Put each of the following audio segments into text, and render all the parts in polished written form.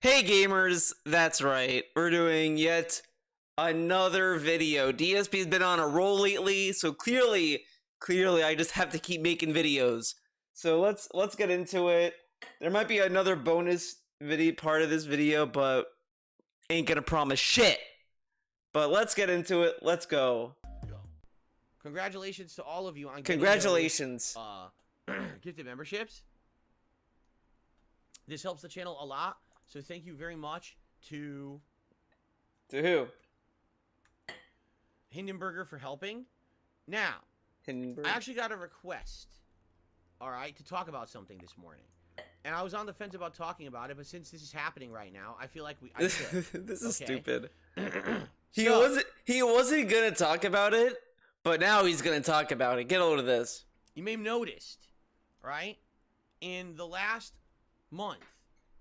Hey gamers, that's right. We're doing yet another video. DSP has been on a roll lately, so clearly I just have to keep making videos. So let's get into it. There might be another bonus video part of this video, but ain't gonna promise shit. But let's get into it. Let's go. Congratulations to all of you on Congratulations. getting those, gifted memberships. This helps the channel a lot, so thank you very much to who? Hindenburger for helping. Now, Hindenburg. I actually got a request, alright, to talk about something this morning. And I was on the fence about talking about it, but since this is happening right now, I feel like I should. This is okay? stupid. He wasn't gonna talk about it, but now he's gonna talk about it. Get a load of this. You may have noticed, right, in the last month,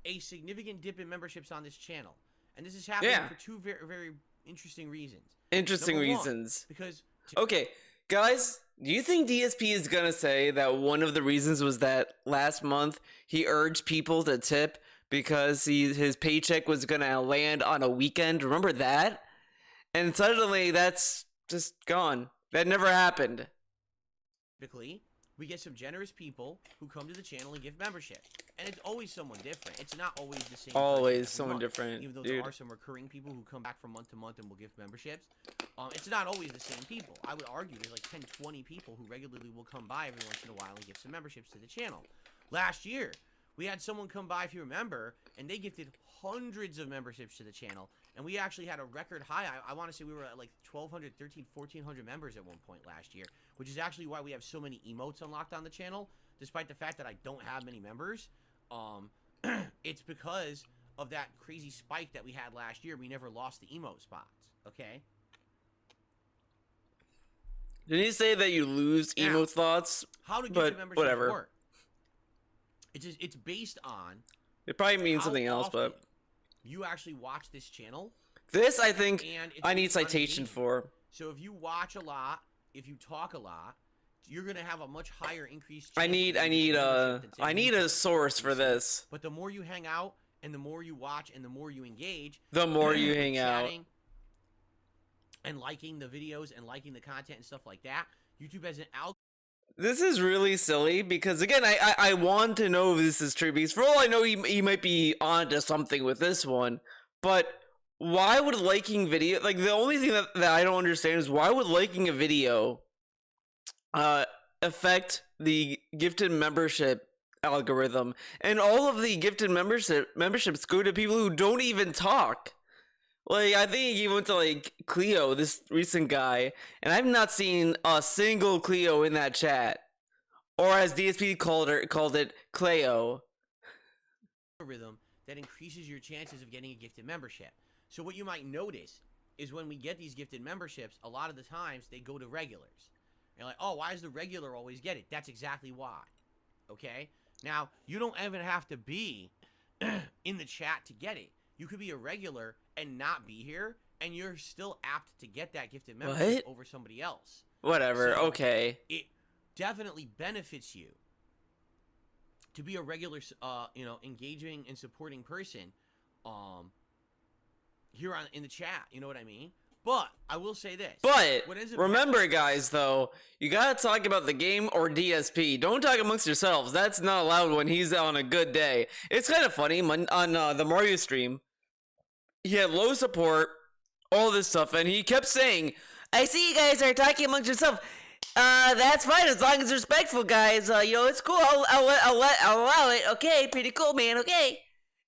a significant dip in memberships on this channel. And this is happening for two very, very interesting reasons. Interesting Number reasons. One, because... Okay, guys, do you think DSP is gonna say that one of the reasons was that last month he urged people to tip because his paycheck was gonna land on a weekend? Remember that? And suddenly that's just gone. That never happened. Typically, we get some generous people who come to the channel and give membership. And it's always someone different. It's not always the same. Always someone different, even though dude. There are some recurring people who come back from month to month and will give memberships. It's not always the same people. I would argue there's like 10, 20 people who regularly will come by every once in a while and give some memberships to the channel. Last year, we had someone come by, if you remember, and they gifted hundreds of memberships to the channel. And we actually had a record high. I want to say we were at like 1,200, 1,300, 1,400 members at one point last year, which is actually why we have so many emotes unlocked on the channel, despite the fact that I don't have many members. It's because of that crazy spike that we had last year. We never lost the emote spots, okay? Didn't he say that you lose emote slots? How to get the membership work? It's based on... It probably means something else, but... You actually watch this channel. This, I think, I need citation for. So if you watch a lot, if you talk a lot, you're gonna have a much higher increased chance. I need a source for this. But the more you hang out, and the more you watch, and the more you engage, the more you hang out, and liking the videos and liking the content and stuff like that, YouTube has an algorithm. This is really silly because, again, I want to know if this is true, because for all I know, he might be onto something with this one, but why would liking video, like, the only thing that I don't understand is why would liking a video affect the gifted membership algorithm? And all of the gifted memberships go to people who don't even talk. Like, I think he went to, like, Cleo, this recent guy, and I've not seen a single Cleo in that chat. Or as DSP called it, Cleo. Algorithm that increases your chances of getting a gifted membership. So what you might notice is when we get these gifted memberships, a lot of the times they go to regulars. You're like, oh, why does the regular always get it? That's exactly why. Okay? Now, you don't even have to be in the chat to get it. You could be a regular and not be here, and you're still apt to get that gifted membership over somebody else. Whatever, so okay. It definitely benefits you to be a regular, engaging and supporting person, here in the chat. You know what I mean? But I will say this. But remember, guys, though, you gotta talk about the game or DSP. Don't talk amongst yourselves. That's not allowed when he's on a good day. It's kind of funny on the Mario stream. He had low support, all this stuff, and he kept saying, "I see you guys are talking amongst yourselves. That's fine as long as it's respectful, guys. It's cool. I'll allow it. Okay, pretty cool, man. Okay."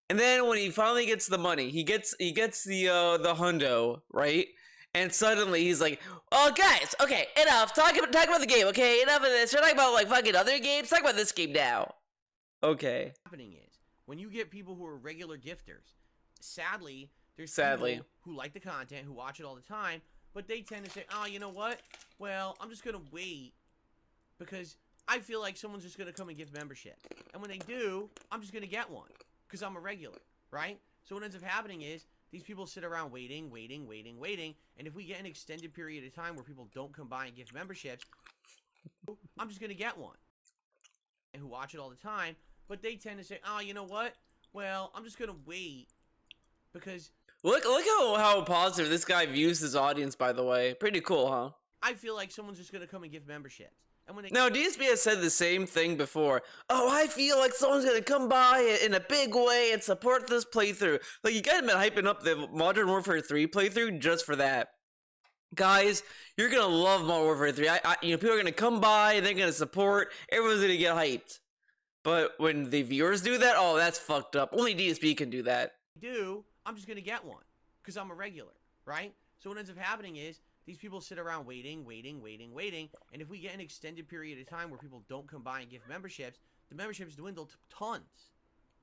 And then when he finally gets the money, he gets the hundo, right? And suddenly he's like, "Oh, guys, okay, enough. Talk about the game, okay? Enough of this. We're talking about like fucking other games. Talk about this game now." Okay. What's happening is when you get people who are regular gifters, sadly, there's people who like the content, who watch it all the time, but they tend to say, "Oh, you know what? Well, I'm just gonna wait because I feel like someone's just gonna come and give membership, and when they do, I'm just gonna get one because I'm a regular, right?" So what ends up happening is these people sit around waiting, and if we get an extended period of time where people don't come by and give memberships, I'm just gonna get one. And who watch it all the time, but they tend to say, "Oh, you know what? Well, I'm just gonna wait because Look how positive this guy views his audience, by the way. Pretty cool, huh? I feel like someone's just gonna come and give memberships, and when they Now, DSP has said the same thing before. Oh, I feel like someone's gonna come by in a big way and support this playthrough. Like, you guys have been hyping up the Modern Warfare 3 playthrough just for that. Guys, you're gonna love Modern Warfare 3. People are gonna come by, they're gonna support, everyone's gonna get hyped. But when the viewers do that, oh, that's fucked up. Only DSP can do that. do, I'm just gonna get one because I'm a regular, right? So what ends up happening is these people sit around waiting, and if we get an extended period of time where people don't come by and give memberships, the memberships dwindle to tons.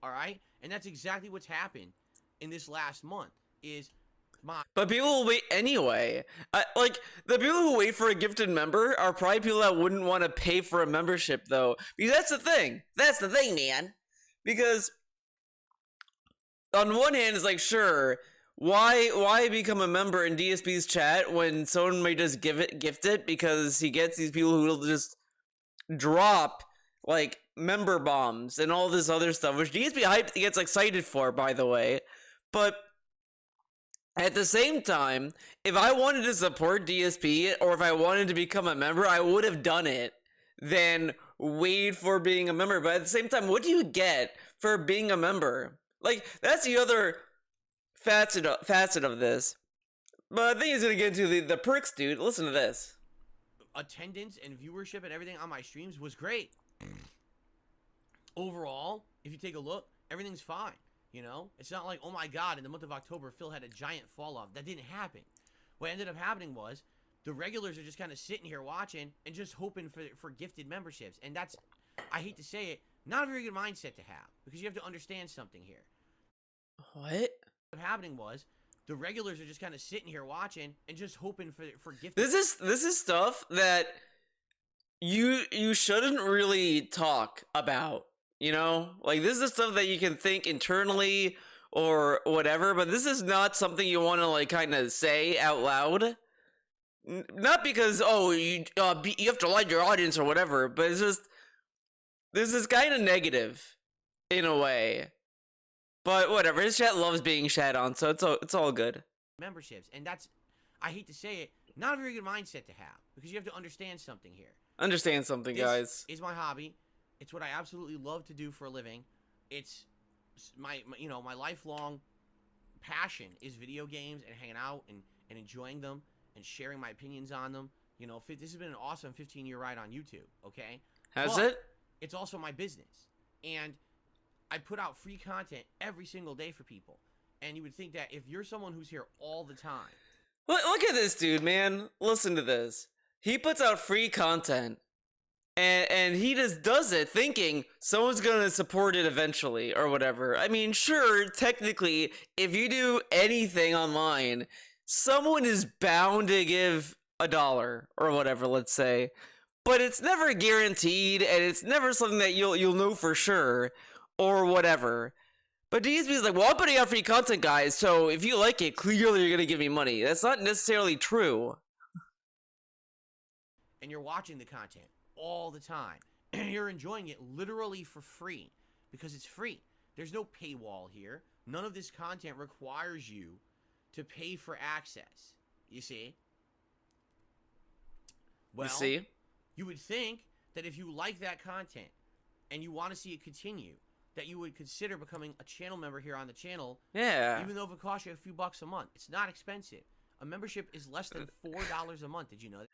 All right, and that's exactly what's happened in this last month. But people will wait anyway. Like, the people who wait for a gifted member are probably people that wouldn't want to pay for a membership, though. Because that's the thing. That's the thing, man. Because on one hand, it's like, sure, why become a member in DSP's chat when someone may just gift it because he gets these people who will just drop like member bombs and all this other stuff, which DSP hype gets excited for, by the way. But at the same time, if I wanted to support DSP or if I wanted to become a member, I would have done it than wait for being a member. But at the same time, what do you get for being a member? Like, that's the other facet of this. But I think he's gonna get into the perks, dude. Listen to this. Attendance and viewership and everything on my streams was great. Overall, if you take a look, everything's fine. You know, it's not like, oh my god, in the month of October, Phil had a giant fall off. That didn't happen. What ended up happening was the regulars are just kind of sitting here watching and just hoping for gifted memberships. And that's, I hate to say it, not a very good mindset to have, because you have to understand something here. What happening was the regulars are just kind of sitting here watching and just hoping for gifted. This is stuff that you shouldn't really talk about. You know, like, this is stuff that you can think internally or whatever, but this is not something you want to, like, kind of say out loud. Not because, oh, you have to like your audience or whatever, but it's just, this is kind of negative in a way. But whatever, his chat loves being shat on, so it's all good. Memberships, and that's, I hate to say it, not a very good mindset to have, because you have to understand something here. Understand something, guys. This is my hobby. It's what I absolutely love to do for a living. It's my lifelong passion is video games and hanging out and enjoying them and sharing my opinions on them. You know, this has been an awesome 15-year ride on YouTube, okay? Has it? It's also my business. And I put out free content every single day for people. And you would think that if you're someone who's here all the time. Look at this dude, man. Listen to this. He puts out free content. And he just does it thinking someone's gonna support it eventually or whatever. I mean, sure, technically, if you do anything online, someone is bound to give $1 or whatever, let's say. But it's never guaranteed, and it's never something that you'll know for sure or whatever. But DSP is like, well, I'm putting out free content, guys, so if you like it, clearly you're gonna give me money. That's not necessarily true. And you're watching the content all the time. You're enjoying it literally for free because it's free. There's no paywall here. None of this content requires you to pay for access. You see? Well, you see? You would think that if you like that content and you want to see it continue, that you would consider becoming a channel member here on the channel. Yeah. Even though if it costs you a few bucks a month. It's not expensive. A membership is less than $4 a month. Did you know that?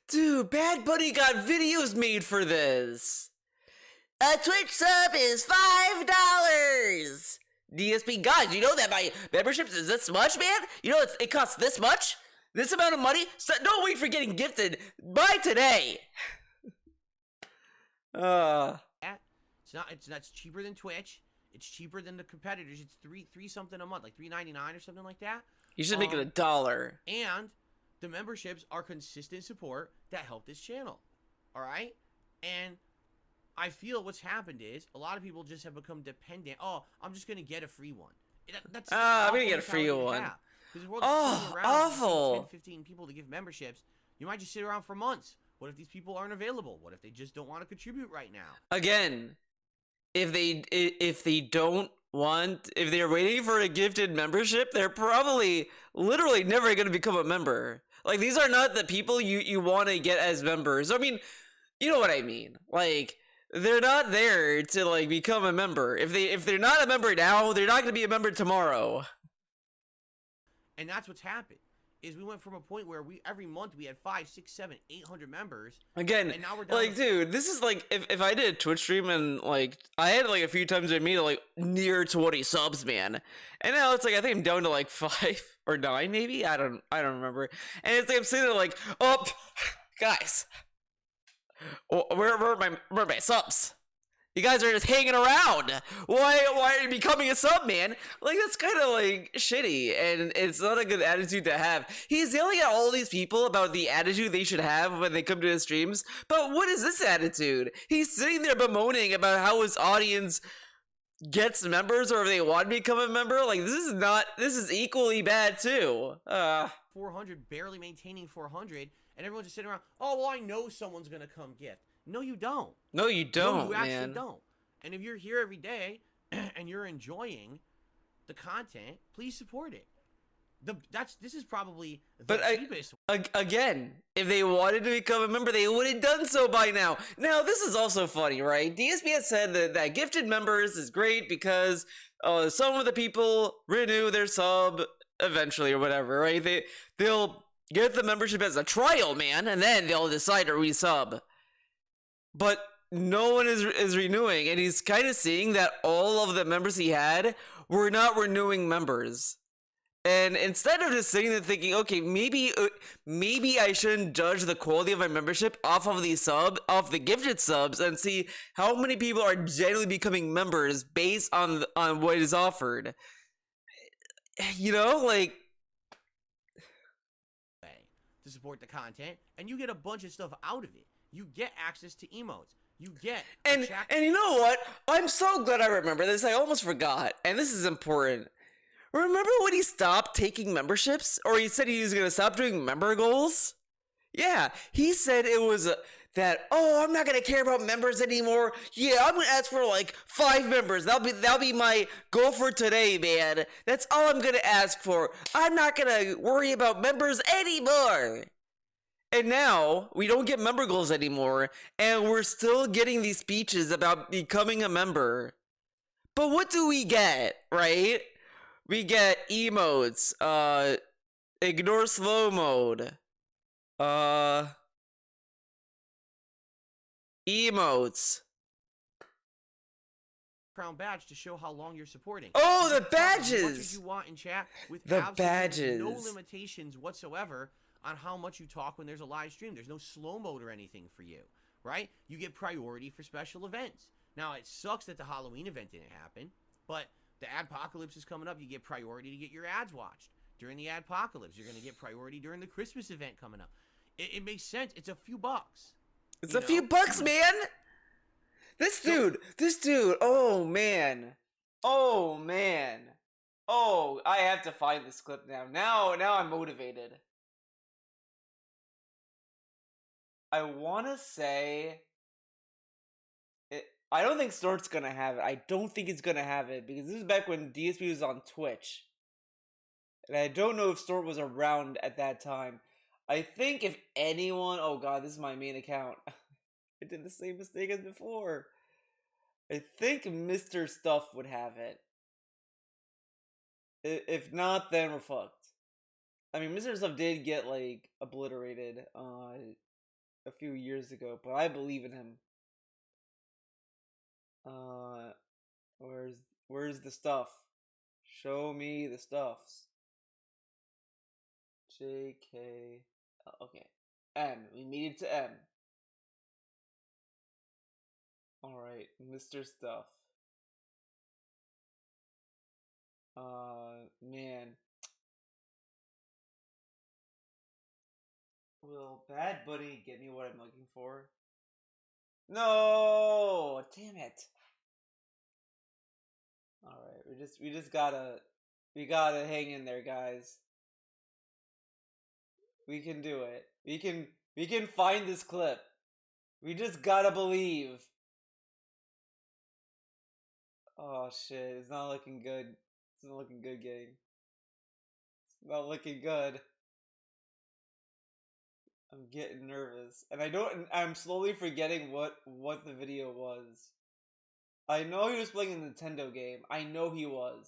Dude, Bad Bunny got videos made for this. A Twitch sub is $5. DSP, guys, you know that my memberships is this much, man? You know it costs this much? This amount of money? So don't wait for getting gifted. Buy today. It's cheaper than Twitch. It's cheaper than the competitors. It's three something a month, like $3.99 or something like that. You should make it $1. And the memberships are consistent support that help this channel. All right? And I feel what's happened is a lot of people just have become dependent. Oh, I'm just going to get a free one. I'm going to get a free one. Oh, awful. 10, 15 people to give memberships. You might just sit around for months. What if these people aren't available? What if they just don't want to contribute right now? Again, if they don't want, if they're waiting for a gifted membership, they're probably literally never going to become a member. Like, these are not the people you want to get as members. I mean, you know what I mean. Like, they're not there to like become a member. If they're not a member now, they're not going to be a member tomorrow. And that's what's happened. Is we went from a point where every month we had 5, 6, 7, 800 members. Again, and now we're down like, dude, this is like if I did a Twitch stream and like I had like a few times I made like near 20 subs, man, and now it's like I think I'm down to like 5 or 9 maybe. I don't remember. And it's like I'm sitting there like, oh, guys, where are my subs? You guys are just hanging around. Why are you becoming a sub, man? Like, that's kind of like shitty, and it's not a good attitude to have. He's yelling at all these people about the attitude they should have when they come to his streams, but what is this attitude? He's sitting there bemoaning about how his audience gets members or if they want to become a member. Like, this is equally bad too. 400, barely maintaining 400, and everyone's just sitting around, oh, well, I know someone's gonna come gift. No, you don't. No, you don't, you actually man. don't. And if you're here every day and you're enjoying the content, please support it. This is probably the cheapest. Again, if they wanted to become a member, they would have done so by now. Now, this is also funny, right? DSP has said that gifted members is great because some of the people renew their sub eventually or whatever, right? They'll get the membership as a trial, man, and then they'll decide to resub. But no one is renewing, and he's kind of seeing that all of the members he had were not renewing members. And instead of just sitting there thinking, okay, maybe I shouldn't judge the quality of my membership off of the gifted subs, and see how many people are genuinely becoming members based on what is offered. You know, like, to support the content, and you get a bunch of stuff out of it. You get access to emotes. You get and you know what? I'm so glad I remember this. I almost forgot, and this is important. Remember when he stopped taking memberships, or he said he was gonna stop doing member goals? Yeah, he said it was that. Oh, I'm not gonna care about members anymore. Yeah, I'm gonna ask for like 5 members. That'll be my goal for today, man. That's all I'm gonna ask for. I'm not gonna worry about members anymore. And now, we don't get member goals anymore, and we're still getting these speeches about becoming a member. But what do we get, right? We get emotes, ignore slow mode, emotes. Crown badge to show how long you're supporting. Oh, the As much badges! as you want in chat with The absolutely badges. no limitations whatsoever on how much you talk when there's a live stream. There's no slow mode or anything for you, right? You get priority for special events. Now, it sucks that the Halloween event didn't happen, but the Adpocalypse is coming up. You get priority to get your ads watched during the Adpocalypse. You're going to get priority during the Christmas event coming up. It makes sense. It's a few bucks. It's a few bucks, man! This dude, oh man. Oh man. Oh, I have to find this clip now. Now I'm motivated. I want to say I don't think Snort's gonna have it. I don't think he's gonna have it because this is back when DSP was on Twitch. And I don't know if Snort was around at that time. I think if anyone... Oh god, this is my main account. I did the same mistake as before. I think Mr. Stuff would have it. If not, then we're fucked. I mean, Mr. Stuff did get, like, obliterated a few years ago, but I believe in him. Where's the stuff? Show me the stuffs. JK. Oh, okay. M. We made it to M. Alright, Mr. Stuff. Man. Will Bad Bunny get me what I'm looking for? No! Damn it. Alright, we gotta hang in there, guys. We can do it. We can find this clip. We just gotta believe. Oh shit, it's not looking good. It's not looking good, gang. It's not looking good. I'm getting nervous. And I'm slowly forgetting what the video was. I know he was playing a Nintendo game. I know he was.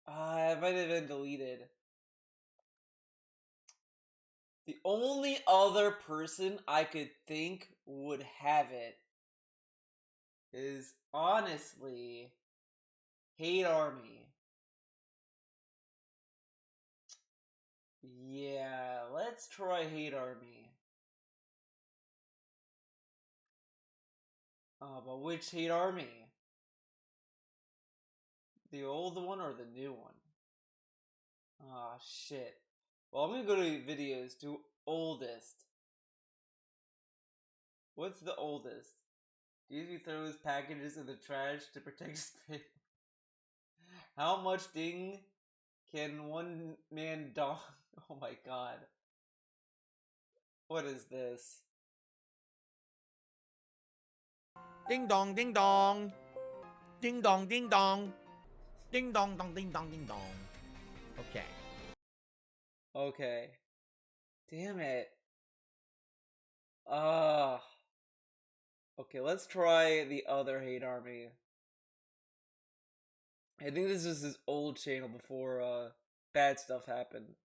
It might have been deleted. The only other person I could think would have it is honestly Hate Army. Yeah, let's try Hate Army. But which Hate Army? The old one or the new one? Ah, shit. Well, I'm gonna go to videos to oldest. What's the oldest? Usually throws packages in the trash to protect space. How much ding can one man dong? Oh my god. What is this? Ding dong, ding dong. Ding dong, ding dong. Ding dong, dong, ding dong, ding dong. Okay. Okay. Damn it. Ah. Okay, let's try the other Hate Army. I think this is his old channel before bad stuff happened.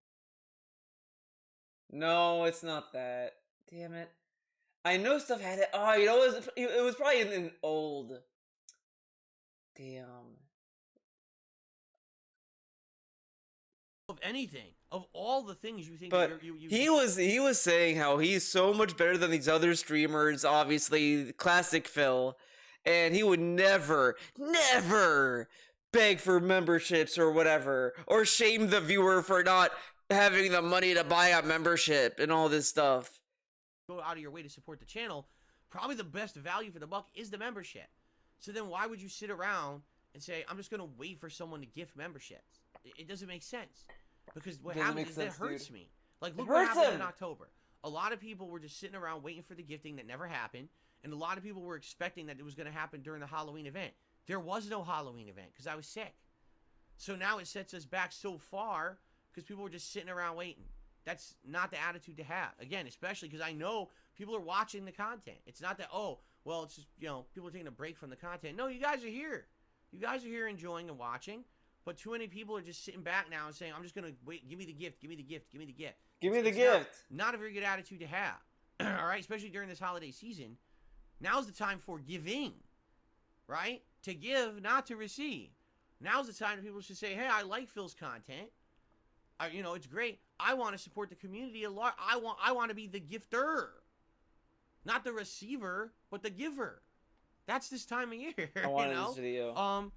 No, it's not that. Damn it. I know stuff had it. Oh, you know, it was probably in an old. Damn. Of anything, of all the things you think, But he was saying how he's so much better than these other streamers. Obviously, classic Phil, and he would never beg for memberships or whatever, or shame the viewer for not having the money to buy a membership and all this stuff. go out of your way to support the channel, probably the best value for the buck is the membership. So then why would you sit around and say, I'm just going to wait for someone to gift memberships? It doesn't make sense. Because what happens is that hurts me. Like, look what happened in October. A lot of people were just sitting around waiting for the gifting that never happened. And a lot of people were expecting that it was going to happen during the Halloween event. There was no Halloween event because I was sick. So now it sets us back so far because people were just sitting around waiting. That's not the attitude to have. Again, especially because I know people are watching the content. It's not that, oh, well, it's just, you know, people are taking a break from the content. No, you guys are here. You guys are here enjoying and watching. But too many people are just sitting back now and saying, I'm just going to wait. Give me the gift. Give me the gift. Give me the gift. Give me the gift. Not a very good attitude to have. All right? Especially during this holiday season. Now's the time for giving. Right? To give, not to receive. Now's the time that people should say, hey, I like Phil's content. You know, it's great. I want to support the community a lot. I want to be the gifter. Not the receiver, but the giver. That's this time of year. I wanted this video.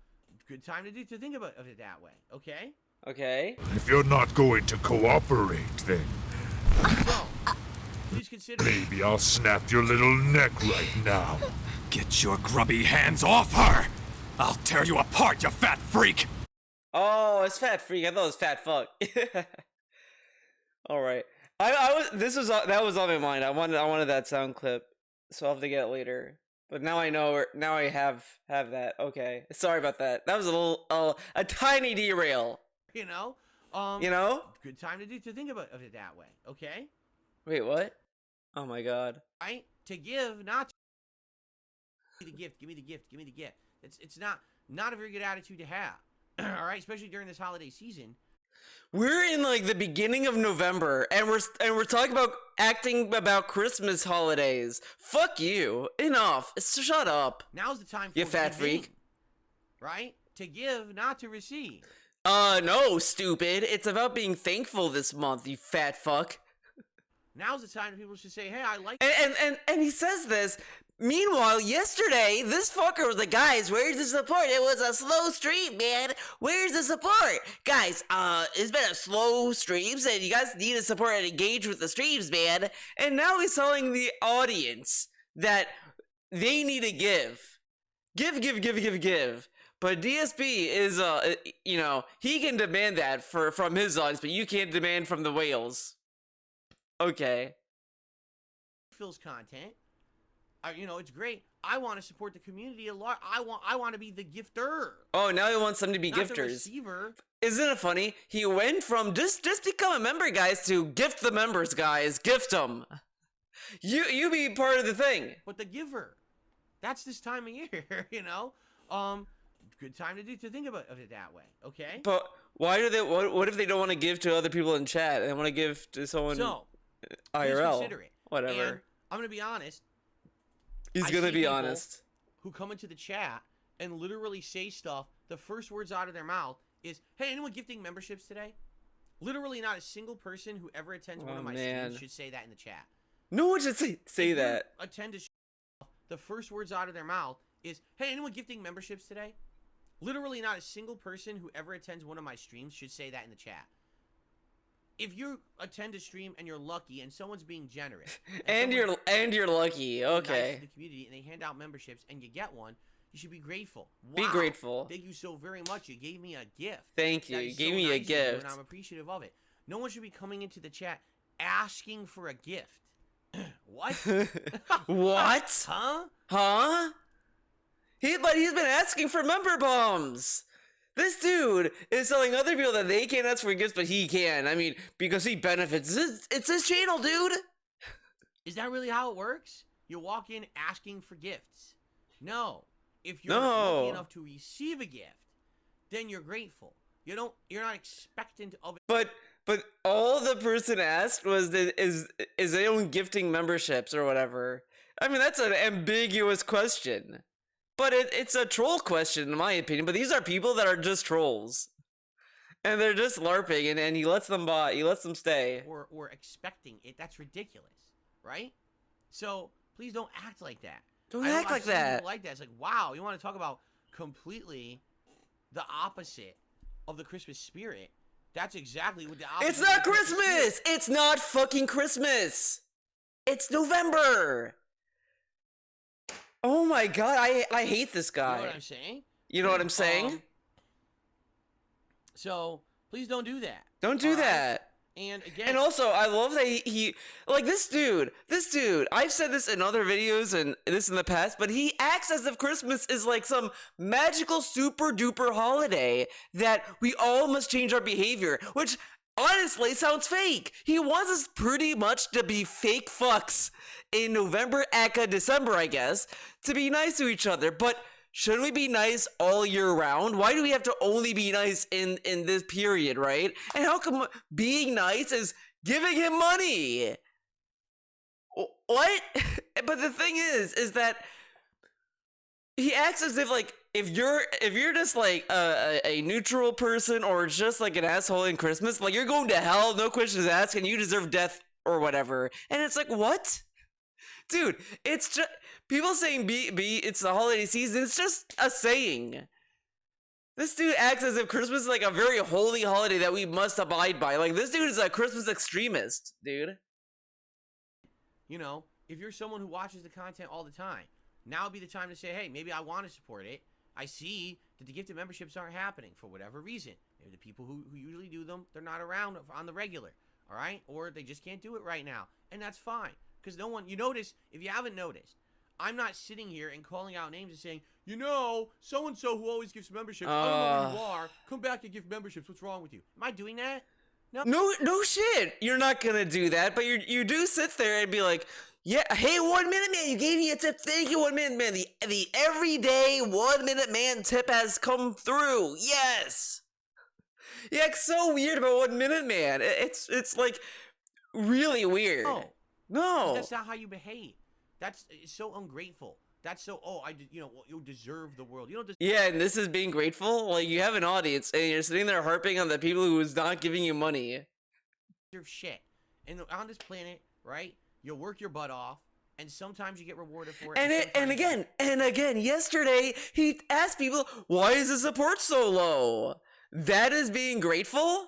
Good time to think of it that way, okay? Okay. If you're not going to cooperate, then So, please consider... maybe I'll snap your little neck right now. Get your grubby hands off her! I'll tear you apart, you fat freak! Oh, it's fat freak. I thought it was fat fuck. All right. That was on my mind. I wanted that sound clip, so I'll have to get it later. But now I know. Now I have that. Okay. Sorry about that. That was a little a tiny derail. You know. You know. Good time to think of it that way. Okay. Wait, what? Oh my god. Right. To give, not to... Give me the gift. Give me the gift. Give me the gift. It's not a very good attitude to have. All right, especially during this holiday season. We're in like the beginning of November, and we're talking about acting about Christmas holidays. Fuck you. Enough. Shut up. Now's the time for you fat giving, freak. Right? To give, not to receive. No, stupid. It's about being thankful this month, you fat fuck. Now's the time people should say, hey, I like... And he says this. Meanwhile, yesterday, this fucker was like, guys, where's the support? It was a slow stream, man. Where's the support? Guys, it's been a slow stream, and you guys need to support and engage with the streams, man. And now he's telling the audience that they need to give. Give. But DSP is, you know, he can demand that from his audience, but you can't demand from the whales. Okay. Phil's content. You know, it's great. I want to support the community a lot. I want to be the gifter, Oh, now he wants them to be not the gifters. receiver. Isn't it funny? He went from just become a member, guys, to gift the members, guys. Gift them. You be part of the thing. But the giver. That's this time of year, you know? Good time to think about it that way, okay? But why do they? What if they don't want to give to other people in chat? They want to give to someone So, please IRL. consider it. Whatever. And I'm gonna be honest. He's I gonna see be people honest. Who come into the chat and literally say stuff. The first words out of their mouth is, "Hey, anyone gifting memberships today?" Literally, not a single person who ever attends one of my streams should say that in the chat. No one should say If that. you attend a the first words out of their mouth is, "Hey, anyone gifting memberships today?" Literally, not a single person who ever attends one of my streams should say that in the chat. If you attend a stream and you're lucky and someone's being generous, And you're lucky. nice Okay. to the community and they hand out memberships and you get one, you should be grateful. Be Wow, grateful. Thank you so very much. You gave me a gift. Thank you. That You is gave so me a nice of you, gift. and I'm appreciative of it. No one should be coming into the chat asking for a gift. What? What? Huh? Huh? But he's been asking for member bombs. This dude is telling other people that they can't ask for gifts, but he can. I mean, because he benefits. It's his channel, dude. Is that really how it works? You walk in asking for gifts. No. If you're No. lucky enough to receive a gift, then you're grateful. You're not expectant of it. But all the person asked was that is they own gifting memberships or whatever. I mean, that's an ambiguous question. But it's a troll question in my opinion. But these are people that are just trolls. And they're just LARPing and he lets them buy, he lets them stay. Or expecting it. That's ridiculous. Right? So please don't act like that. Don't I know act like I've seen that. people like that. It's like, wow, you want to talk about completely the opposite of the Christmas spirit. That's exactly what the opposite It's of not the Christmas spirit. Christmas! It's not fucking Christmas! It's November! Oh my god, I hate this guy. You know what I'm saying? You know what I'm saying? So please don't do that. Don't do all right? that. And again, And also, I love that he like this dude, I've said this in other videos and this in the past, but he acts as if Christmas is like some magical super duper holiday that we all must change our behavior, which honestly sounds fake. He wants us pretty much to be fake fucks in November, aka December, I guess, to be nice to each other, but shouldn't we be nice all year round? Why do we have to only be nice in this period, right? And how come being nice is giving him money? What? But the thing is that he acts as if like if you're just like a neutral person or just like an asshole in Christmas, like you're going to hell, no questions asked, and you deserve death or whatever. And it's like, what? Dude, it's just people saying it's the holiday season. It's just a saying. This dude acts as if Christmas is like a very holy holiday that we must abide by. Like this dude is a Christmas extremist, dude. you know, if you're someone who watches the content all the time, now would be the time to say, hey, maybe I want to support it. I see that the gifted memberships aren't happening for whatever reason. Maybe the people who usually do them, they're not around on the regular, all right? Or they just can't do it right now, and that's fine. Because no one, you notice, if you haven't noticed, I'm not sitting here and calling out names and saying, you know, so-and-so who always gives memberships, I don't know who you are, come back and give memberships, what's wrong with you? Am I doing that? No shit. You're not gonna do that, but you do sit there and be like, yeah, hey, 1 minute man, you gave me a tip. Thank you, 1 minute man. The everyday 1 minute man tip has come through. Yes. Yeah, it's so weird about 1 minute man. It's like really weird. No. That's not how you behave. That's so ungrateful. That's so, you deserve the world. You don't deserve. Yeah, and this is being grateful. Like you have an audience, and you're sitting there harping on the people who's not giving you money. Shit. And on this planet, right? You'll work your butt off, and sometimes you get rewarded for it. And again, yesterday he asked people, "Why is the support so low?" That is being grateful.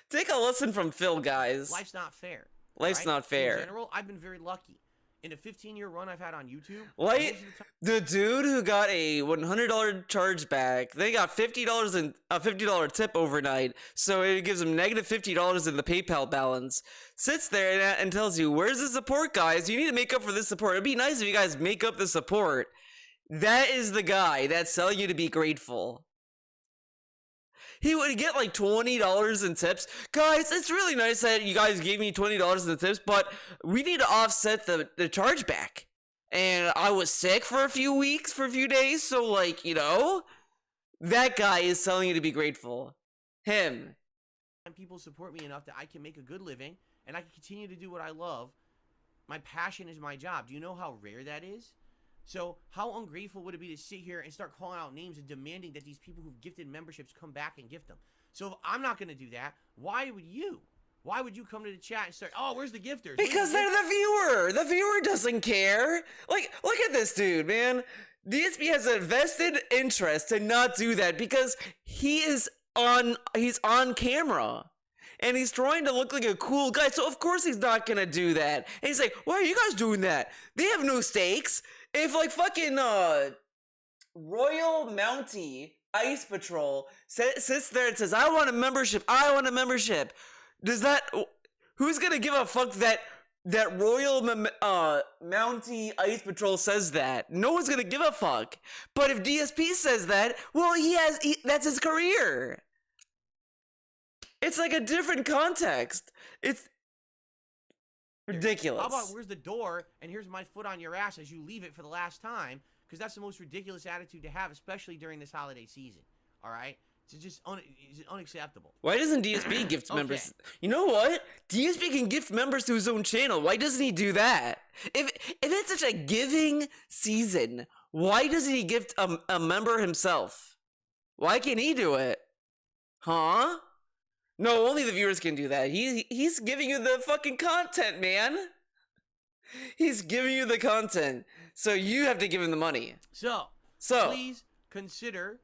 Take a lesson from Phil, guys. Life's not fair. Life's right? not fair. In general, I've been very lucky. In a 15-year run I've had on YouTube, Like, most of the time- the dude who got a $100 chargeback, they got $50 in a $50 tip overnight, so it gives him negative $50 in the PayPal balance. Sits there and tells you, "Where's the support, guys? You need to make up for this support. It'd be nice if you guys make up the support." That is the guy that's telling you to be grateful. He would get like $20 in tips. Guys, it's really nice that you guys gave me $20 in the tips, but we need to offset the chargeback. And I was sick for a few weeks, for a few days, so like, you know, that guy is telling you to be grateful. Him. people support me enough that I can make a good living and I can continue to do what I love. My passion is my job. Do you know how rare that is? So how ungrateful would it be to sit here and start calling out names and demanding that these people who've gifted memberships come back and gift them? So if I'm not going to do that, why would you? Why would you come to the chat and start, oh, where's the gifters? Because they're the viewer. The viewer doesn't care. Like, look at this dude, man. DSP has a vested interest to not do that because he's on camera. And he's trying to look like a cool guy, so of course he's not gonna do that. And he's like, why are you guys doing that? They have no stakes. If like fucking Royal Mountie Ice Patrol sits there and says, I want a membership, does that, who's gonna give a fuck that Royal Mountie Ice Patrol says that? No one's gonna give a fuck. But if DSP says that, well, that's his career. It's like a different context. It's ridiculous. How about where's the door and here's my foot on your ass as you leave it for the last time? Because that's the most ridiculous attitude to have, especially during this holiday season. All right? It's just it's unacceptable. Why doesn't DSP gift members? You know what? DSP can gift members to his own channel. Why doesn't he do that? If it's such a giving season, why doesn't he gift a member himself? Why can't he do it? Huh? No, only the viewers can do that. He's giving you the fucking content, man. He's giving you the content, so you have to give him the money. So please consider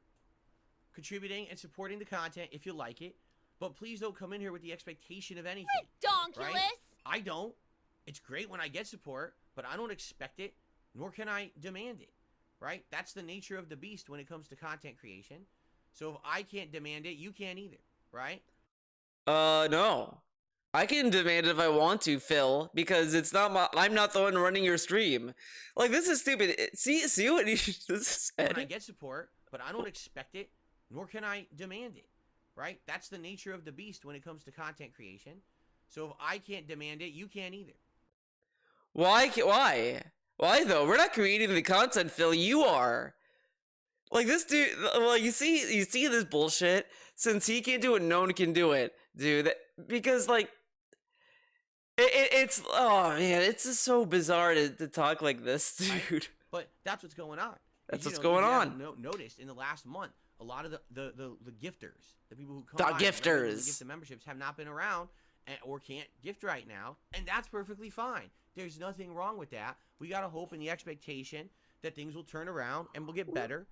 contributing and supporting the content if you like it, but please don't come in here with the expectation of anything. Donkulous. Right? I don't. It's great when I get support, but I don't expect it, nor can I demand it. Right? That's the nature of the beast when it comes to content creation. So if I can't demand it, you can't either. Right? No. I can demand it if I want to, Phil, because I'm not the one running your stream. Like, this is stupid. See what he just said? When I get support, but I don't expect it, nor can I demand it. Right? That's the nature of the beast when it comes to content creation. So if I can't demand it, you can't either. Why? Why though? We're not creating the content, Phil. You are. Like, this dude, well, you see this bullshit? Since he can't do it, no one can do it, dude. Because, like, it's, oh, man, it's just so bizarre to talk like this, dude. But that's what's going on. That's what's going on. Noticed in the last month, a lot of the gifters, the people who come The by gifters. and gift the memberships have not been around or can't gift right now, and that's perfectly fine. There's nothing wrong with that. We gotta hope in the expectation that things will turn around and we'll get better.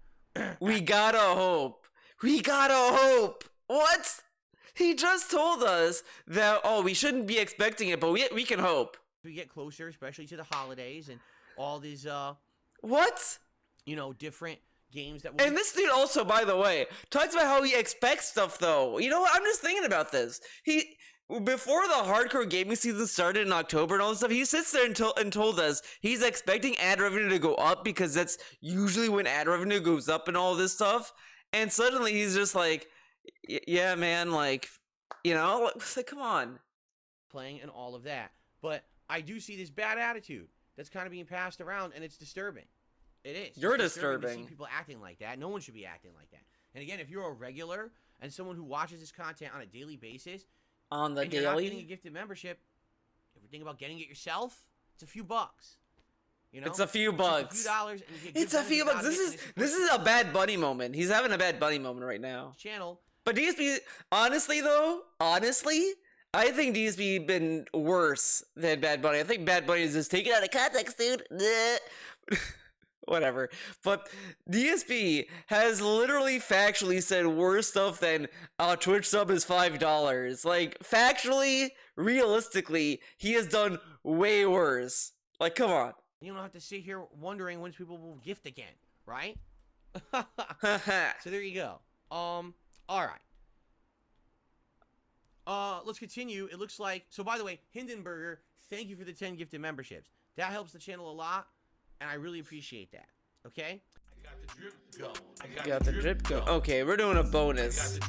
We gotta hope. We gotta hope. What? He just told us that, oh, we shouldn't be expecting it, but we can hope. We get closer, especially to the holidays and all these, what? You know, different games that And this dude also, by the way, talks about how he expects stuff, though. You know what? I'm just thinking about this. Before the hardcore gaming season started in October and all this stuff, he sits there and told us he's expecting ad revenue to go up because that's usually when ad revenue goes up and all this stuff. And suddenly he's just like, yeah, man, like, you know, it's like, come on. Playing and all of that. But I do see this bad attitude that's kind of being passed around, and it's disturbing. It is. You're it's disturbing disturbing. to see people acting like that. No one should be acting like that. And again, if you're a regular and someone who watches this content on a daily basis, On the and you're not daily? getting a gifted membership, if you're thinking about getting it yourself, it's a few bucks. You know? It's a few bucks. It's a few dollars, and you get It's a few bucks. This is a Bad Bunny moment. He's having a Bad Bunny moment right now. Channel. But DSP, honestly, I think DSP been worse than Bad Bunny. I think Bad Bunny is just taken out of context, dude. Whatever. But DSP has literally factually said worse stuff than Twitch sub is $5. Like, factually, realistically, he has done way worse Like, come on. You don't have to sit here wondering when people will gift again, right? So there you go. All right. Let's continue. It looks like, so by the way, Hindenburger, thank you for the 10 gifted memberships. That helps the channel a lot, and I really appreciate that. Okay? I got the drip go. Got the drip go. Okay, we're doing a bonus.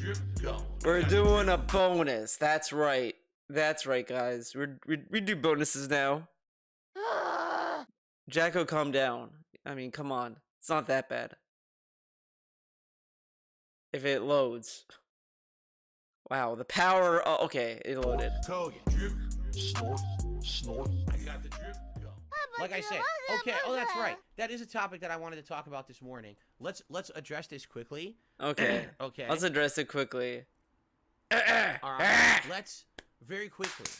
We're doing a bonus. That's right. That's right, guys. We do bonuses now. Jacko, calm down. I mean, come on. It's not that bad. If it loads. Wow, the power. Oh, okay, it loaded. Drip, snort, snort. I got the drip go. Like I said, okay. Oh, that's right. That is a topic that I wanted to talk about this morning. Let's address this quickly. Okay. Okay. Let's address it quickly. All right. Let's very quickly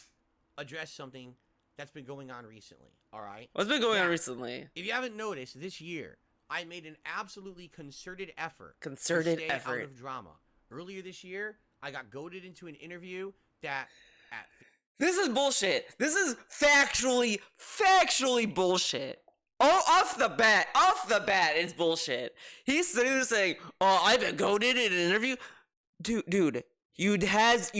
address something that's been going on recently. All right. What's been going on Now, recently? If you haven't noticed, this year I made an absolutely concerted effort to Concerted stay out effort. of drama. Earlier this year, I got goaded into an interview that at This is bullshit. This is factually bullshit. Oh, off the bat, it's bullshit. He's sitting there saying, "Oh, I've been goaded in an interview." Dude, you have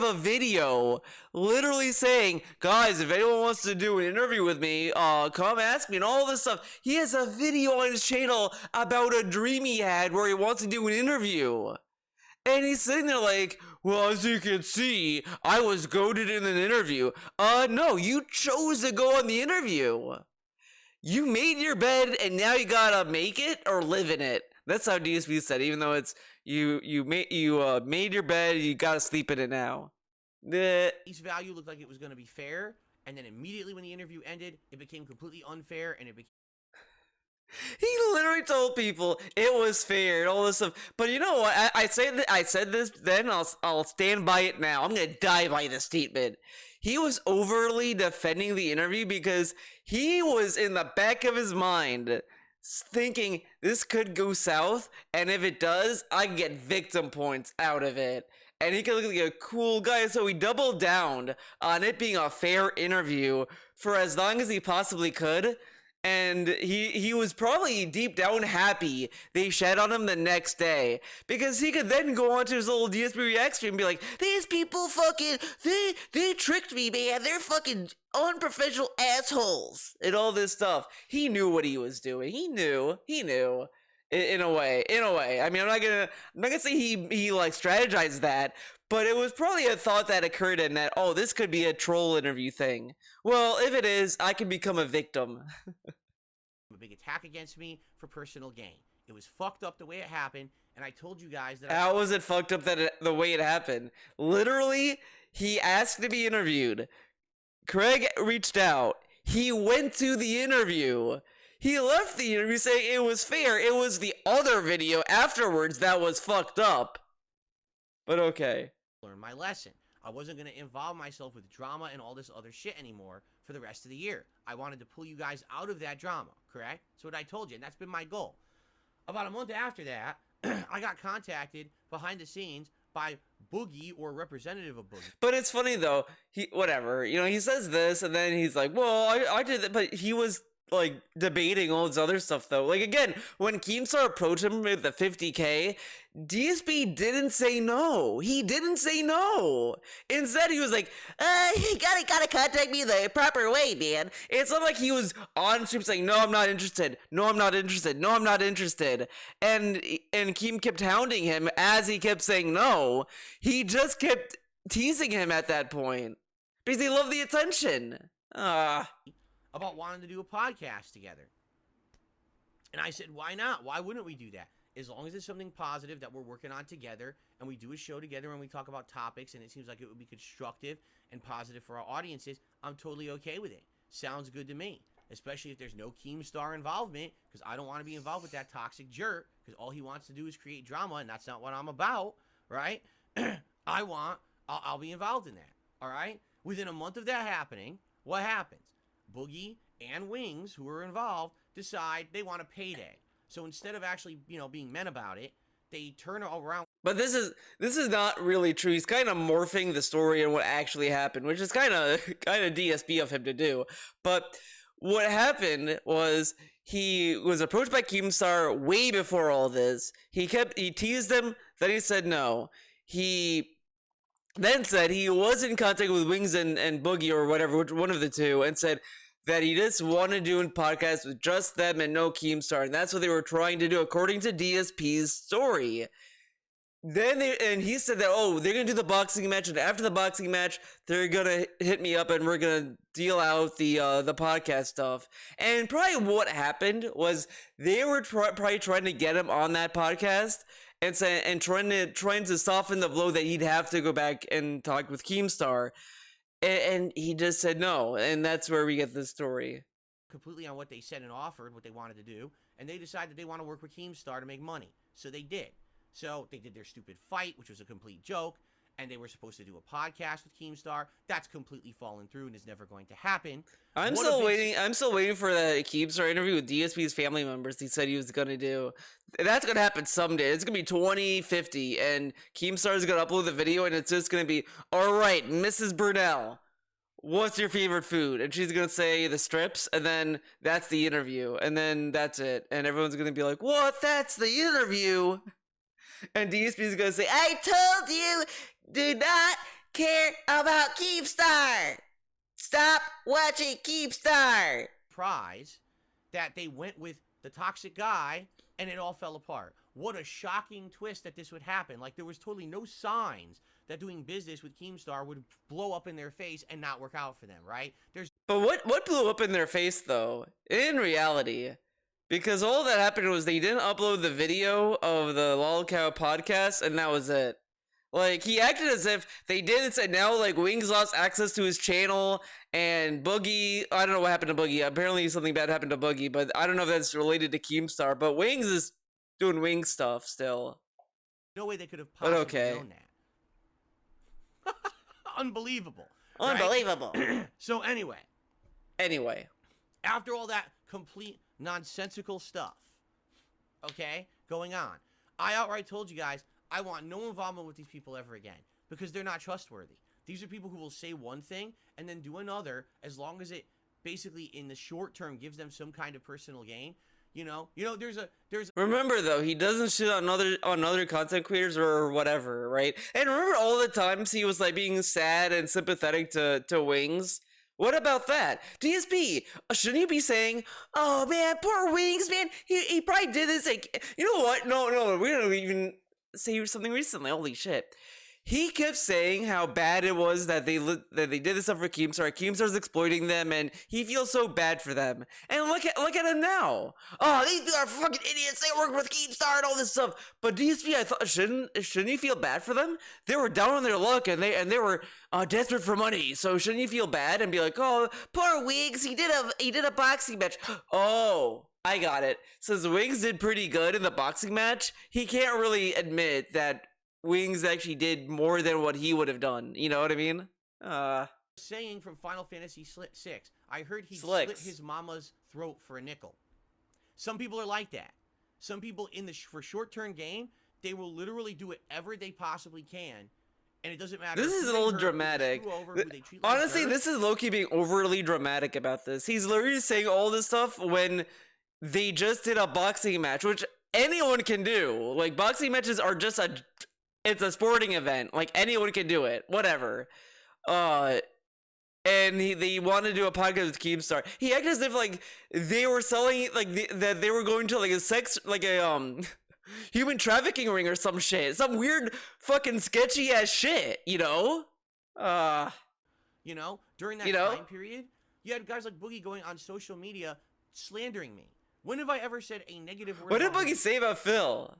a video literally saying, "Guys, if anyone wants to do an interview with me, come ask me," and all this stuff. He has a video on his channel about a dream he had where he wants to do an interview. And he's sitting there like, "Well, as you can see, I was goaded in an interview." No, you chose to go on the interview. You made your bed, and now you gotta make it or live in it. That's how DSP said. Even though it's you made your bed, you gotta sleep in it now. face value looked like it was going to be fair, and then immediately when the interview ended, it became completely unfair, and it became He literally told people it was fair and all this stuff. But you know what? I said this then. I'll stand by it now. I'm gonna die by this statement. He was overly defending the interview because he was in the back of his mind thinking this could go south, and if it does, I can get victim points out of it. And he could look like a cool guy, so he doubled down on it being a fair interview for as long as he possibly could. And he was probably deep down happy they shed on him the next day, because he could then go on to his little DSP React stream and be like, "These people fucking, they tricked me, man. They're fucking unprofessional assholes," and all this stuff. He knew what he was doing. He knew. In a way. I mean, I'm not gonna say he like strategized that, but it was probably a thought that occurred in that, oh, this could be a troll interview thing. Well, if it is, I can become a victim. a big attack against me for personal gain. It was fucked up the way it happened, and I told you guys that How was it fucked up the way it happened? Literally, he asked to be interviewed. Craig reached out. He went to the interview. He left the interview saying it was fair. It was the other video afterwards that was fucked up. But okay. learned my lesson. I wasn't going to involve myself with drama and all this other shit anymore for the rest of the year. I wanted to pull you guys out of that drama, correct? That's what I told you, and that's been my goal. About a month after that, I got contacted behind the scenes by Boogie, or a representative of Boogie. But it's funny though. Whatever. He says this, and then he's like, "Well, I did that," but he was like debating all this other stuff though. Like again, when Keemstar approached him with the 50K, DSP didn't say no. He didn't say no. Instead, he was like, "You gotta contact me the proper way, man." It's not like he was on stream saying, "No, I'm not interested. No, I'm not interested. No, I'm not interested." And Keem kept hounding him as he kept saying no. He just kept teasing him at that point because he loved the attention. About wanting to do a podcast together. And I said, why not? Why wouldn't we do that? As long as it's something positive that we're working on together, and we do a show together and we talk about topics, and it seems like it would be constructive and positive for our audiences, I'm totally okay with it. Sounds good to me. Especially if there's no Keemstar involvement, because I don't want to be involved with that toxic jerk, because all he wants to do is create drama, and that's not what I'm about, right? I'll be involved in that, all right? Within a month of that happening, what happens? Boogie and Wings, who are involved, decide they want a payday. So instead of actually, being men about it, they turn around. But this is not really true. He's kind of morphing the story and what actually happened, which is kind of DSP of him to do. But what happened was he was approached by Keemstar way before all this. He teased him, then he said no. He then said he was in contact with Wings and Boogie or whatever, one of the two, and said that he just wanted to do a podcast with just them and no Keemstar, and that's what they were trying to do according to DSP's story. Then he said that, oh, they're gonna do the boxing match, and after the boxing match, they're gonna hit me up, and we're gonna deal out the podcast stuff. And probably what happened was they were probably trying to get him on that podcast, and trying to soften the blow that he'd have to go back and talk with Keemstar, and he just said no, and that's where we get this story. Completely on what they said and offered, what they wanted to do, and they decided they want to work with Keemstar to make money, so they did. So they did their stupid fight, which was a complete joke, and they were supposed to do a podcast with Keemstar. That's completely fallen through and is never going to happen. I'm still waiting for the Keemstar interview with DSP's family members. He said he was gonna do. That's gonna happen someday. It's gonna be 2050, and Keemstar is gonna upload the video, and it's just gonna be, all right, Mrs. Burnell, what's your favorite food? And she's gonna say the strips, and then that's the interview, and then that's it, and everyone's gonna be like, what? That's the interview. And DSP is gonna say, I told you, do not care about Keemstar. Stop watching Keemstar. Prize that they went with the toxic guy and it all fell apart. What a shocking twist that this would happen. Like, there was totally no signs that doing business with Keemstar would blow up in their face and not work out for them, right? But what blew up in their face, though, in reality? Because all that happened was they didn't upload the video of the Lolcow podcast, and that was it. Like, he acted as if they did it, and now, like, Wings lost access to his channel, and Boogie, I don't know what happened to Boogie. Apparently something bad happened to Boogie, but I don't know if that's related to Keemstar, but Wings is doing Wings stuff still. No way they could have possibly okay. known that. Unbelievable. Right? Unbelievable. So anyway, after all that complete nonsensical stuff, okay, going on, I outright told you guys I want no involvement with these people ever again because they're not trustworthy. These are people who will say one thing and then do another as long as it basically in the short term gives them some kind of personal gain. You know, there's Remember though, he doesn't shit on other content creators or whatever, right? And remember all the times he was like being sad and sympathetic to Wings? What about that? DSP, shouldn't you be saying, oh man, poor Wings, man, he probably did this, like, you know what? No, we're gonna even say something recently, holy shit. He kept saying how bad it was that they did this stuff for Keemstar. Keemstar's exploiting them, and he feels so bad for them. And look at him now. Oh, these are fucking idiots. They work with Keemstar and all this stuff. But DSP, I thought, shouldn't you feel bad for them? They were down on their luck, and they were desperate for money. So shouldn't you feel bad and be like, oh, poor Wings, he did a boxing match. Oh, I got it. Since Wings did pretty good in the boxing match, he can't really admit that Wings actually did more than what he would have done. You know what I mean? saying from Final Fantasy VI. I heard he slit his mama's throat for a nickel. Some people are like that. Some people for short-term game, they will literally do whatever they possibly can, and it doesn't matter. This is a little dramatic. Honestly, this is low-key being overly dramatic about this. He's literally saying all this stuff when they just did a boxing match, which anyone can do. Like, boxing matches are just it's a sporting event. Like, anyone can do it. Whatever. And they wanted to do a podcast with Keemstar. He acted as if, like, they were selling, like, that they were going to, like, a human trafficking ring or some shit. Some weird fucking sketchy ass shit, you know? You know, during that time period, you had guys like Boogie going on social media slandering me. When have I ever said a negative word? What did Boogie say about Phil?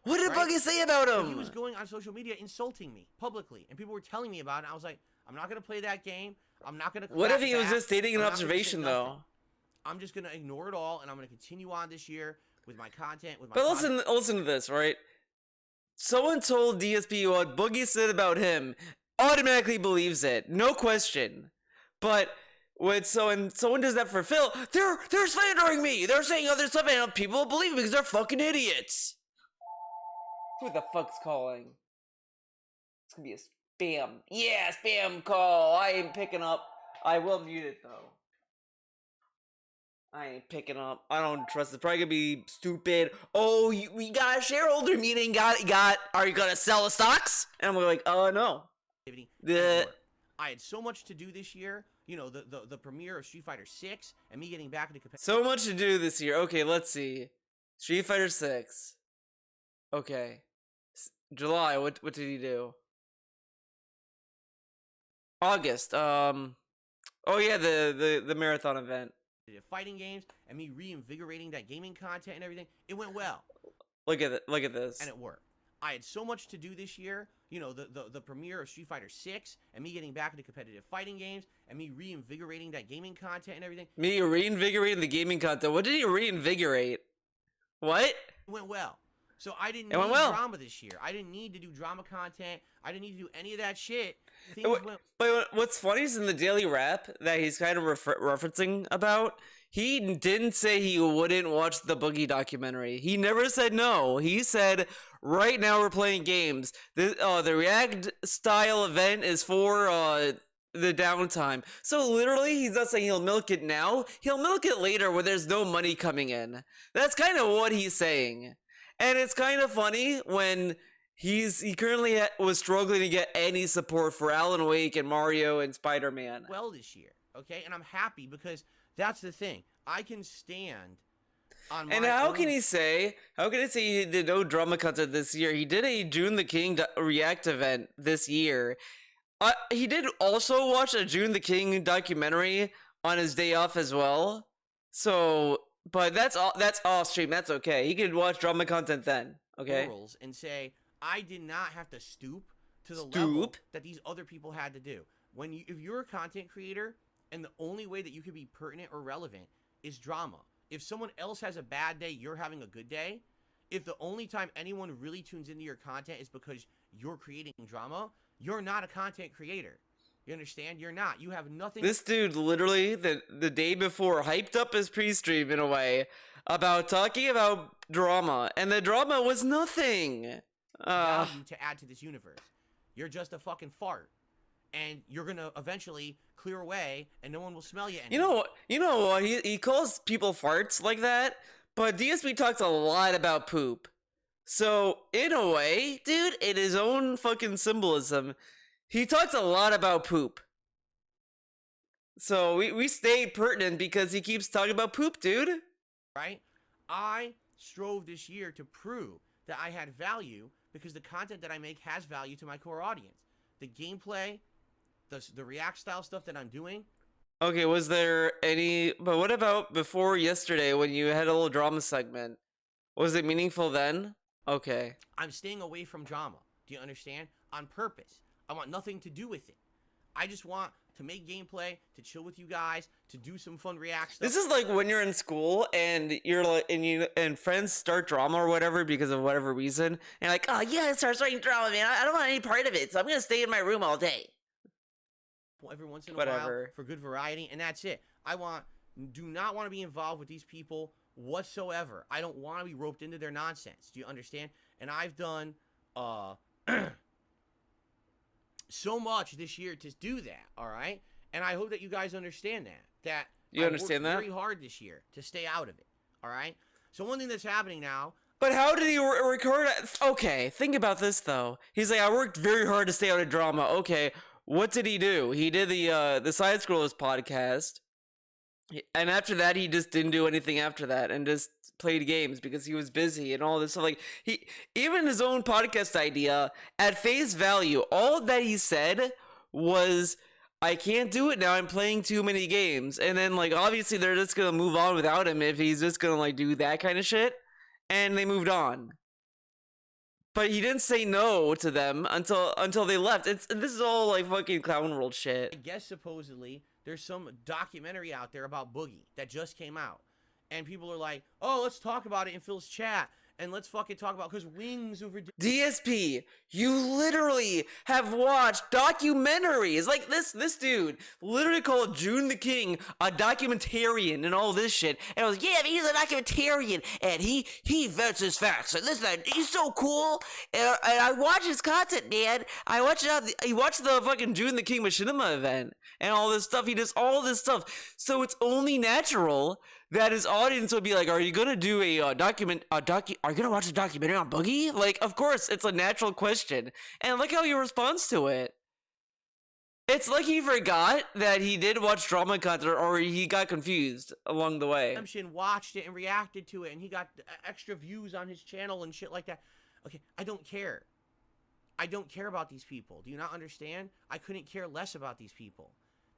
What did Boogie say about him? He was going on social media insulting me publicly, and people were telling me about it. And I was like, I'm not going to play that game. I'm not going to. What if he was just stating an observation, though? I'm just going to ignore it all, and I'm going to continue on this year with my content. But listen to this, right? Someone told DSP what Boogie said about him. Automatically believes it, no question. But when someone does that for Phil, they're slandering me. They're saying other stuff, and people believe me because they're fucking idiots. Who the fuck's calling? It's gonna be a spam. Yeah, spam call. I ain't picking up. I will mute it though. I ain't picking up. I don't trust it. Probably gonna be stupid. Oh, we got a shareholder meeting. Got. Are you gonna sell the stocks? And I'm like, no. The I had so much to do this year. You know, the premiere of Street Fighter 6 and me getting back into competitive. So much to do this year. Okay, let's see. Street Fighter 6. Okay. July. What did he do? August. Oh yeah, the marathon event. Fighting games and me reinvigorating that gaming content and everything. It went well. Look at this. And it worked. I had so much to do this year. You know, the premiere of Street Fighter 6 and me getting back into competitive fighting games and me reinvigorating that gaming content and everything. Me reinvigorating the gaming content. What did he reinvigorate? What? It went well. So I didn't need drama this year. I didn't need to do drama content. I didn't need to do any of that shit. But what's funny is in the daily rap that he's kind of referencing about, he didn't say he wouldn't watch the Boogie documentary. He never said no. He said, right now we're playing games. The React style event is for the downtime. So literally, he's not saying he'll milk it now. He'll milk it later where there's no money coming in. That's kind of what he's saying. And it's kind of funny when he currently was struggling to get any support for Alan Wake and Mario and Spider-Man. Well, this year, okay? And I'm happy because that's the thing. I can stand on my how own. can he say he did no drama content this year? He did a June the King React event this year. He did also watch a June the King documentary on his day off as well. So, but that's off stream. That's okay. He could watch drama content then. Okay. And say, I did not have to stoop to the level that these other people had to do. If you're a content creator and the only way that you can be pertinent or relevant is drama. If someone else has a bad day, you're having a good day. If the only time anyone really tunes into your content is because you're creating drama, you're not a content creator. You understand? You're not. You have nothing. This dude literally the day before hyped up his pre-stream in a way about talking about drama, and the drama was nothing. Value to add to this universe. You're just a fucking fart, and you're gonna eventually clear away, and no one will smell you anymore. You know what? He calls people farts like that, but DSP talks a lot about poop. So in a way, dude, in his own fucking symbolism, he talks a lot about poop. So we stay pertinent because he keeps talking about poop, dude. Right? I strove this year to prove that I had value because the content that I make has value to my core audience. The gameplay, the React style stuff that I'm doing. Okay, was there any... But what about before yesterday when you had a little drama segment? Was it meaningful then? Okay. I'm staying away from drama. Do you understand? On purpose. I want nothing to do with it. I just want to make gameplay, to chill with you guys, to do some fun React stuff. This is like when you're in school and you're like, and friends start drama or whatever because of whatever reason, and like, oh yeah, it starts starting drama, man. I don't want any part of it, so I'm gonna stay in my room all day. Every once in a while for good variety, and that's it. Do not want to be involved with these people whatsoever. I don't want to be roped into their nonsense. Do you understand? And I've done so much this year to do that, all right? And I hope that you guys understand that you understand that? Very hard this year to stay out of it, all right? So one thing that's happening now. But how did he record it? Okay, think about this though. He's like, I worked very hard to stay out of drama. Okay, what did he do? He did the Side Scrollers podcast, and after that, he just didn't do anything after that, and just played games because he was busy and all this stuff. Like, even his own podcast idea, at face value, all that he said was, I can't do it now, I'm playing too many games. And then, like, obviously they're just gonna move on without him if he's just gonna, like, do that kind of shit. And they moved on. But he didn't say no to them until they left. This is all, like, fucking Clown World shit. I guess supposedly there's some documentary out there about Boogie that just came out. And people are like, oh, let's talk about it in Phil's chat. and let's fucking talk about, because Wings over DSP, you literally have watched documentaries. Like this dude literally called June the King a documentarian and all this shit. And I was, yeah, he's a documentarian and he vets his facts and this and that. He's so cool. And I watch his content, man. I watch it. He watched the fucking June the King Machinima event and all this stuff. He does all this stuff. So it's only natural that his audience would be like, are you gonna do are you gonna watch a documentary on Boogie? Like, of course, it's a natural question. And look how he responds to it. It's like he forgot that he did watch drama content, or he got confused along the way. Watched it and reacted to it, and he got extra views on his channel and shit like that. Okay, I don't care. I don't care about these people. Do you not understand? I couldn't care less about these people.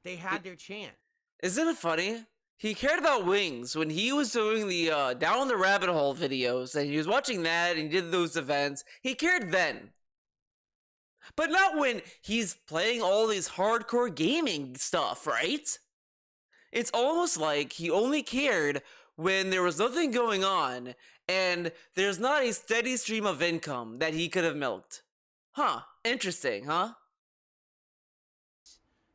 They had their chance. Isn't it funny? He cared about Wings when he was doing the Down the Rabbit Hole videos, and he was watching that and he did those events. He cared then. But not when he's playing all these hardcore gaming stuff, right? It's almost like he only cared when there was nothing going on and there's not a steady stream of income that he could have milked. Huh, interesting, huh?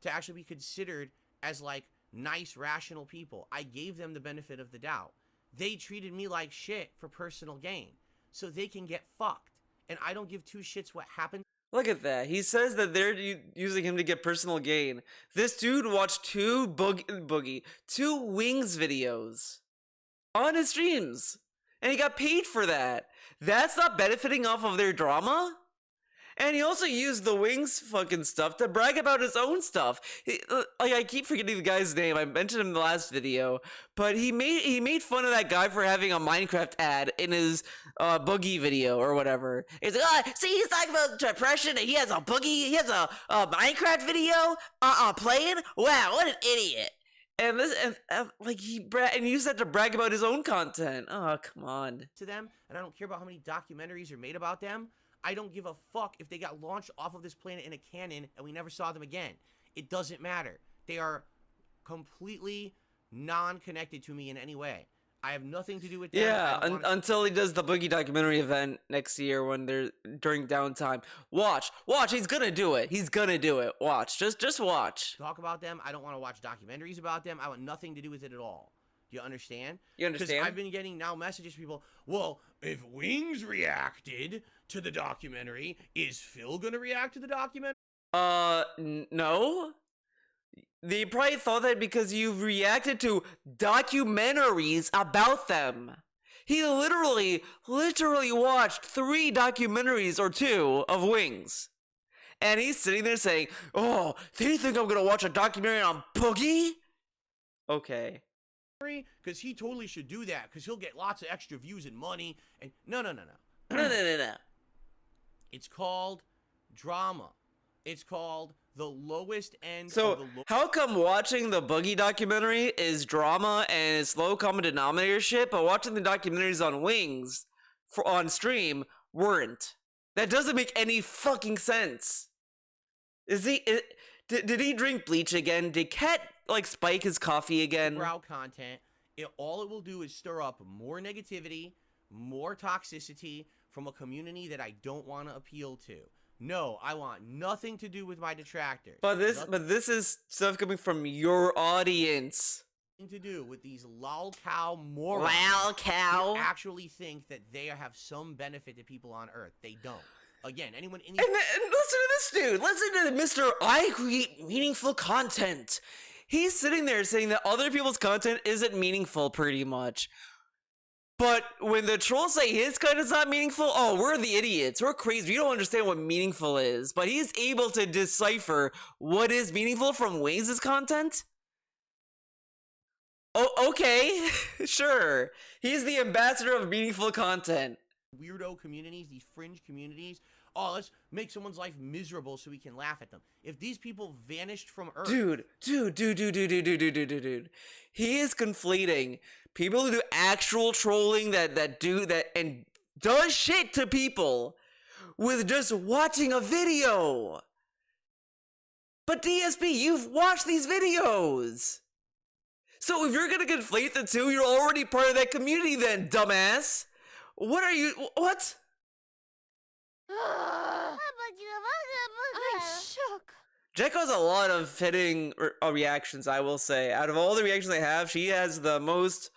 To actually be considered as like nice, rational people. I gave them the benefit of the doubt. They treated me like shit for personal gain, so they can get fucked. And I don't give two shits what happened. Look at that. He says that they're using him to get personal gain. This dude watched two Wings videos on his streams, and he got paid for that. That's not benefiting off of their drama? And he also used the Wings fucking stuff to brag about his own stuff. Like, I keep forgetting the guy's name. I mentioned him in the last video, but he made fun of that guy for having a Minecraft ad in his Boogie video or whatever. He's like, see, he's talking about depression, and he has a Boogie, he has a Minecraft video playing. Wow, what an idiot! And this, like, he used that to brag about his own content. Oh, come on. To them, and I don't care about how many documentaries are made about them. I don't give a fuck if they got launched off of this planet in a cannon and we never saw them again. It doesn't matter. They are completely non-connected to me in any way. I have nothing to do with them. Yeah, until he does the Boogie documentary event next year when they're during downtime. Watch, he's gonna do it. He's gonna do it. Watch, just watch. Talk about them. I don't want to watch documentaries about them. I want nothing to do with it at all. Do you understand? You understand? Because I've been getting now messages from people, well, if Wings reacted to the documentary, is Phil gonna react to the documentary? No. They probably thought that because you reacted to documentaries about them. He literally watched 3 documentaries or 2 of Wings. And he's sitting there saying, oh, they think I'm gonna watch a documentary on Boogie? Okay. Because he totally should do that, because he'll get lots of extra views and money. And no. No. It's called drama. It's called the lowest end. So how come watching the Boogie documentary is drama and it's low common denominator shit, but watching the documentaries on Wings on stream weren't? That doesn't make any fucking sense. Did he drink bleach again? Did Cat like spike his coffee again? Brow content. All it will do is stir up more negativity, more toxicity from a community that I don't want to appeal to. No, I want nothing to do with my detractors. But this is stuff coming from your audience. To do with these lol cow morons. Lol cow. Who actually think that they have some benefit to people on Earth. They don't. Again, anyone in and listen to this dude. Listen to Mr. I create meaningful content. He's sitting there saying that other people's content isn't meaningful, pretty much. But when the trolls say his content's not meaningful, oh, we're the idiots. We're crazy. We don't understand what meaningful is. But he's able to decipher what is meaningful from Wings' content? Oh, okay. Sure. He's the ambassador of meaningful content. Weirdo communities, these fringe communities. Oh, let's make someone's life miserable so we can laugh at them. If these people vanished from Earth... Dude. He is conflating people who do actual trolling that do that and does shit to people with just watching a video. But DSP, you've watched these videos. So if you're gonna conflate the two, you're already part of that community then, dumbass. What are you? What? I'm shook. Jekko has a lot of fitting reactions, I will say. Out of all the reactions I have, she has the most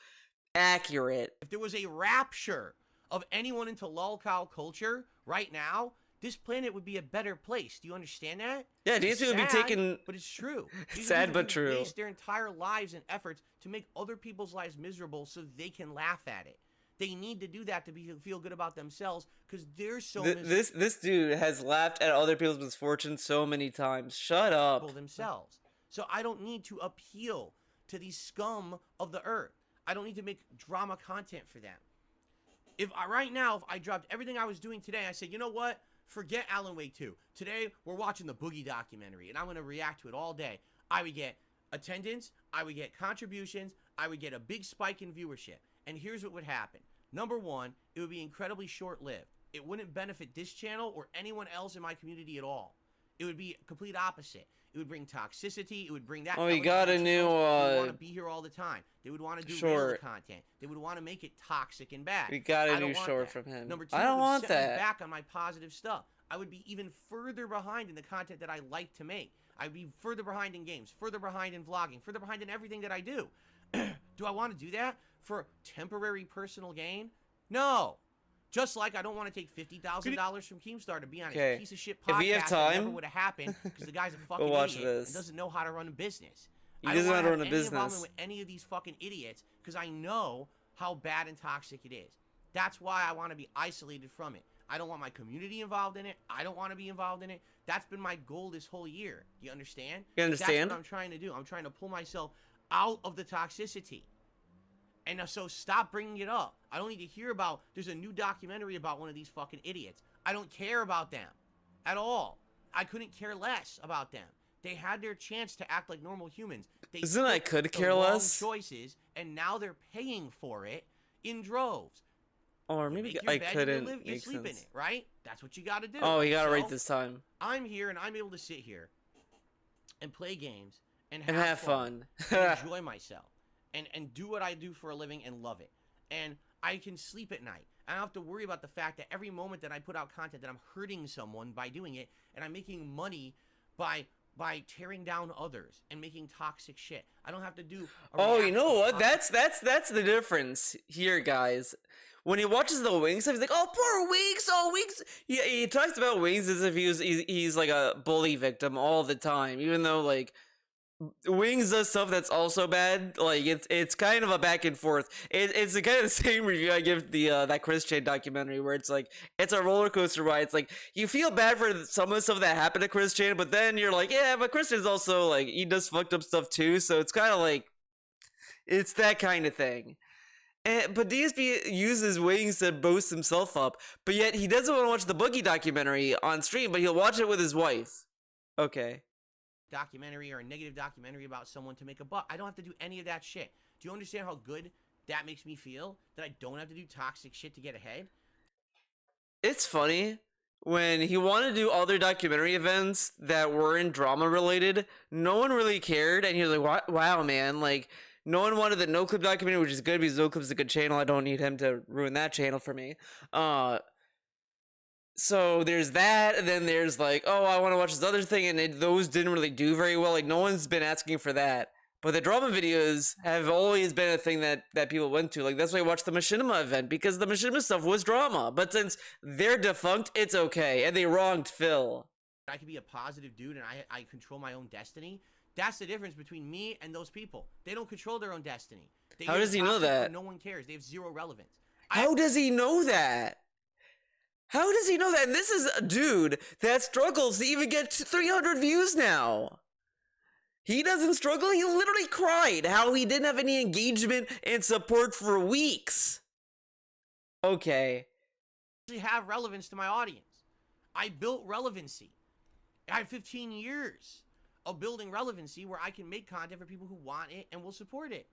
accurate. If there was a rapture of anyone into lolcow culture right now, this planet would be a better place. Do you understand that? Yeah, It's DSP would be sad, taking. but it's true. These Sad people but who true. waste their entire lives and efforts to make other people's lives miserable so they can laugh at it. They need to do that to feel good about themselves because they're so This dude has laughed at other people's misfortune so many times. Shut up. themselves. So I don't need to appeal to the scum of the earth. I don't need to make drama content for them. If I dropped everything I was doing today, I said, you know what? Forget Alan Wake 2. Today, we're watching the Boogie documentary, and I'm going to react to it all day. I would get attendance, I would get contributions, I would get a big spike in viewership. And here's what would happen. Number one, it would be incredibly short-lived. It wouldn't benefit this channel or anyone else in my community at all. It would be complete opposite. It would bring toxicity. It would bring that. Oh, you got a new. They would want to be here all the time. They would want to do real content. They would want to make it toxic and bad. We got a new short from him. Number two, I don't want set me that. back on my positive stuff. I would be even further behind in the content that I like to make. I'd be further behind in games, further behind in vlogging, further behind in everything that I do. Do I want to do that for temporary personal gain? No. Just like I don't want to take $50,000 from Keemstar to be on his piece of shit podcast if we have that time, never would have happened because the guy's a fucking watch idiot this. and doesn't know how to run a business. He doesn't know how to run a any business. involvement with any of these fucking idiots because I know how bad and toxic it is. That's why I want to be isolated from it. I don't want my community involved in it. I don't want to be involved in it. That's been my goal this whole year. Do you understand? You understand? That's what I'm trying to do. I'm trying to pull myself out of the toxicity. And so stop bringing it up. I don't need to hear about, there's a new documentary about one of these fucking idiots. I don't care about them at all. I couldn't care less about them. They had their chance to act like normal humans. They Isn't I took could the care wrong less? choices, and now they're paying for it in droves. Or You maybe make your I bed, couldn't. you Make sleep in sense. it, right? That's what you got to do. Oh, he got it right So, this time. I'm here, and I'm able to sit here and play games and And have fun. fun. And enjoy myself and do what I do for a living and love it. And I can sleep at night. I don't have to worry about the fact that every moment that I put out content that I'm hurting someone by doing it, and I'm making money by tearing down others and making toxic shit. I don't have to do. Oh, you know what? That's the difference here, guys. When he watches the Wings stuff, he's like, "Oh, poor Wings! Oh, Wings!" He talks about Wings as if he's like a bully victim all the time, even though like Wings does stuff that's also bad. Like it's kind of a back and forth. It's the kind of the same review I give the that Chris Chan documentary where it's like it's a roller coaster ride. It's like you feel bad for some of the stuff that happened to Chris Chan, but then you're like, yeah, but Chris Chan's also like he does fucked up stuff too. So it's kind of like it's that kind of thing. But DSP uses Wings to boost himself up, but yet he doesn't want to watch the Boogie documentary on stream, but he'll watch it with his wife. Okay. Documentary or a negative documentary about someone to make a buck. I don't have to do any of that shit. Do you understand how good that makes me feel? That I don't have to do toxic shit to get ahead? It's funny. When he wanted to do other documentary events that weren't drama related, no one really cared, and he was like, wow, man, like, no one wanted the No Clip documentary, which is good because No Clip's a good channel. I don't need him to ruin that channel for me. So there's that, and then there's like, oh, I want to watch this other thing, and those didn't really do very well. Like, no one's been asking for that. But the drama videos have always been a thing that people went to. Like, that's why I watched the Machinima event, because the Machinima stuff was drama. But since they're defunct, it's okay. And they wronged Phil. I can be a positive dude and I control my own destiny. That's the difference between me and those people. They don't control their own destiny. How does he know that? No one cares. They have zero relevance. How does he know that? How does he know that? And this is a dude that struggles to even get 300 views now. He doesn't struggle. He literally cried how he didn't have any engagement and support for weeks. Okay. I have relevance to my audience. I built relevancy. I have 15 years of building relevancy where I can make content for people who want it and will support it.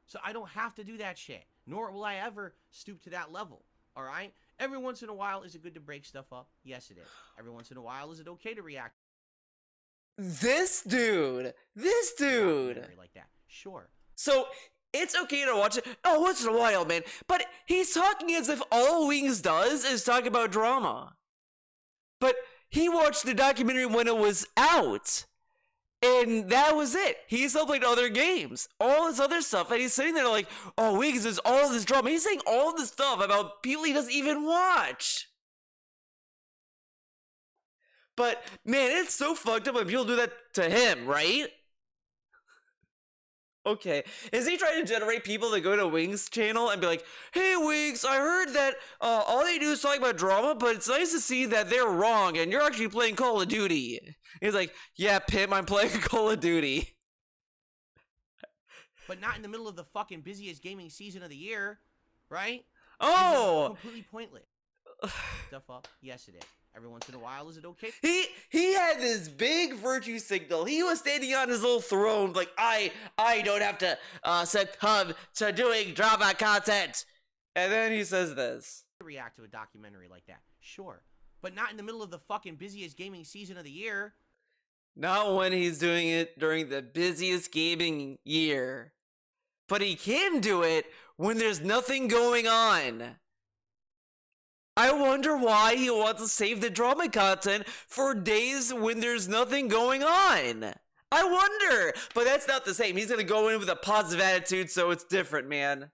So I don't have to do that shit. Nor will I ever stoop to that level. All right? Every once in a while, is it good to break stuff up? Yes, it is. Every once in a while, is it okay to react? This dude. Like that. Sure. So it's okay to watch it once in a while, man. But he's talking as if all Wings does is talk about drama. But he watched the documentary when it was out. And that was it. He still played other games. All this other stuff. And he's sitting there like, oh, Wings is all this drama. He's saying all this stuff about people he doesn't even watch. But, man, it's so fucked up when people do that to him, right? Okay. Is he trying to generate people to go to Wings' channel and be like, hey, Wings, I heard that all they do is talk about drama, but it's nice to see that they're wrong and you're actually playing Call of Duty. He's like, yeah, Pim, I'm playing Call of Duty. But not in the middle of the fucking busiest gaming season of the year, right? Oh! Completely pointless. Stuff up. Yes, it is. Every once in a while, is it okay? He had this big virtue signal. He was standing on his little throne like, I don't have to succumb to doing drama content. And then he says this. React to a documentary like that. Sure. But not in the middle of the fucking busiest gaming season of the year. Not when he's doing it during the busiest gaming year. But he can do it when there's nothing going on. I wonder why he wants to save the drama content for days when there's nothing going on. I wonder. But that's not the same. He's going to go in with a positive attitude, so it's different, man.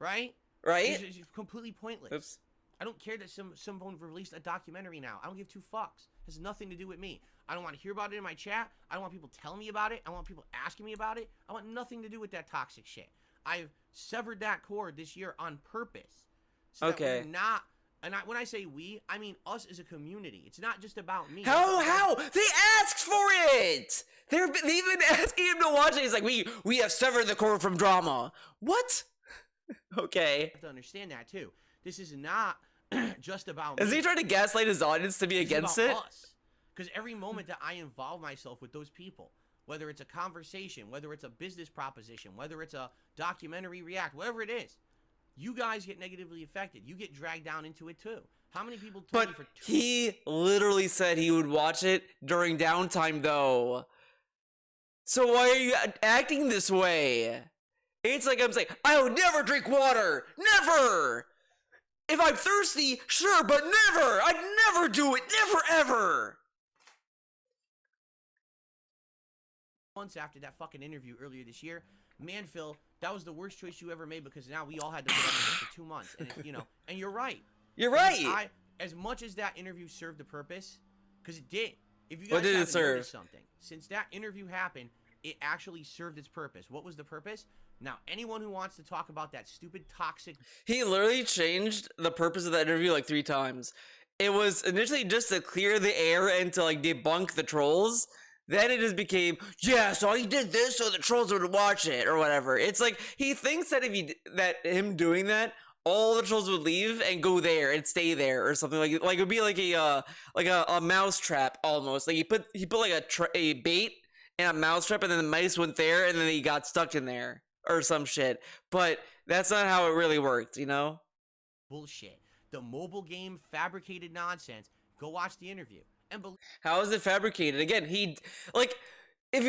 Right? Right? It's completely pointless. Oops. I don't care that someone released a documentary now. I don't give two fucks. It has nothing to do with me. I don't want to hear about it in my chat. I don't want people telling me about it. I want people asking me about it. I want nothing to do with that toxic shit. I've severed that cord this year on purpose. So that we're not... And when I say we, I mean us as a community. It's not just about me. How? They asked for it! They've been asking him to watch it. He's like, we have severed the cord from drama. What? Okay. You have to understand that, too. This is not just about me. Is he trying to gaslight his audience to be against it? Because every moment that I involve myself with those people, whether it's a conversation, whether it's a business proposition, whether it's a documentary react, whatever it is, you guys get negatively affected. You get dragged down into it too. How many people told me for 2 he literally said he would watch it during downtime though. So why are you acting this way? It's like I'm saying, I would never drink water. Never! If I'm thirsty, sure, but never! I'd never do it. Never, ever! Months after that fucking interview earlier this year, man, Phil, that was the worst choice you ever made because now we all had to put up with it for 2 months. And, and you're right. You're right. As much as that interview served a purpose, because it did. If you guys what did it serve? Noticed something, since that interview happened, it actually served its purpose. What was the purpose? Now, anyone who wants to talk about that stupid, toxic... He literally changed the purpose of that interview like 3 times. It was initially just to clear the air and to like debunk the trolls. Then it just became, yeah, so he did this so the trolls would watch it or whatever. It's like he thinks that him doing that, all the trolls would leave and go there and stay there or something like it would be like a mouse trap almost. Like he put like a bait and a mouse trap and then the mice went there and then he got stuck in there or some shit. But that's not how it really worked, you know? Bullshit. The mobile game fabricated nonsense. Go watch the interview. How is it fabricated? Again, if he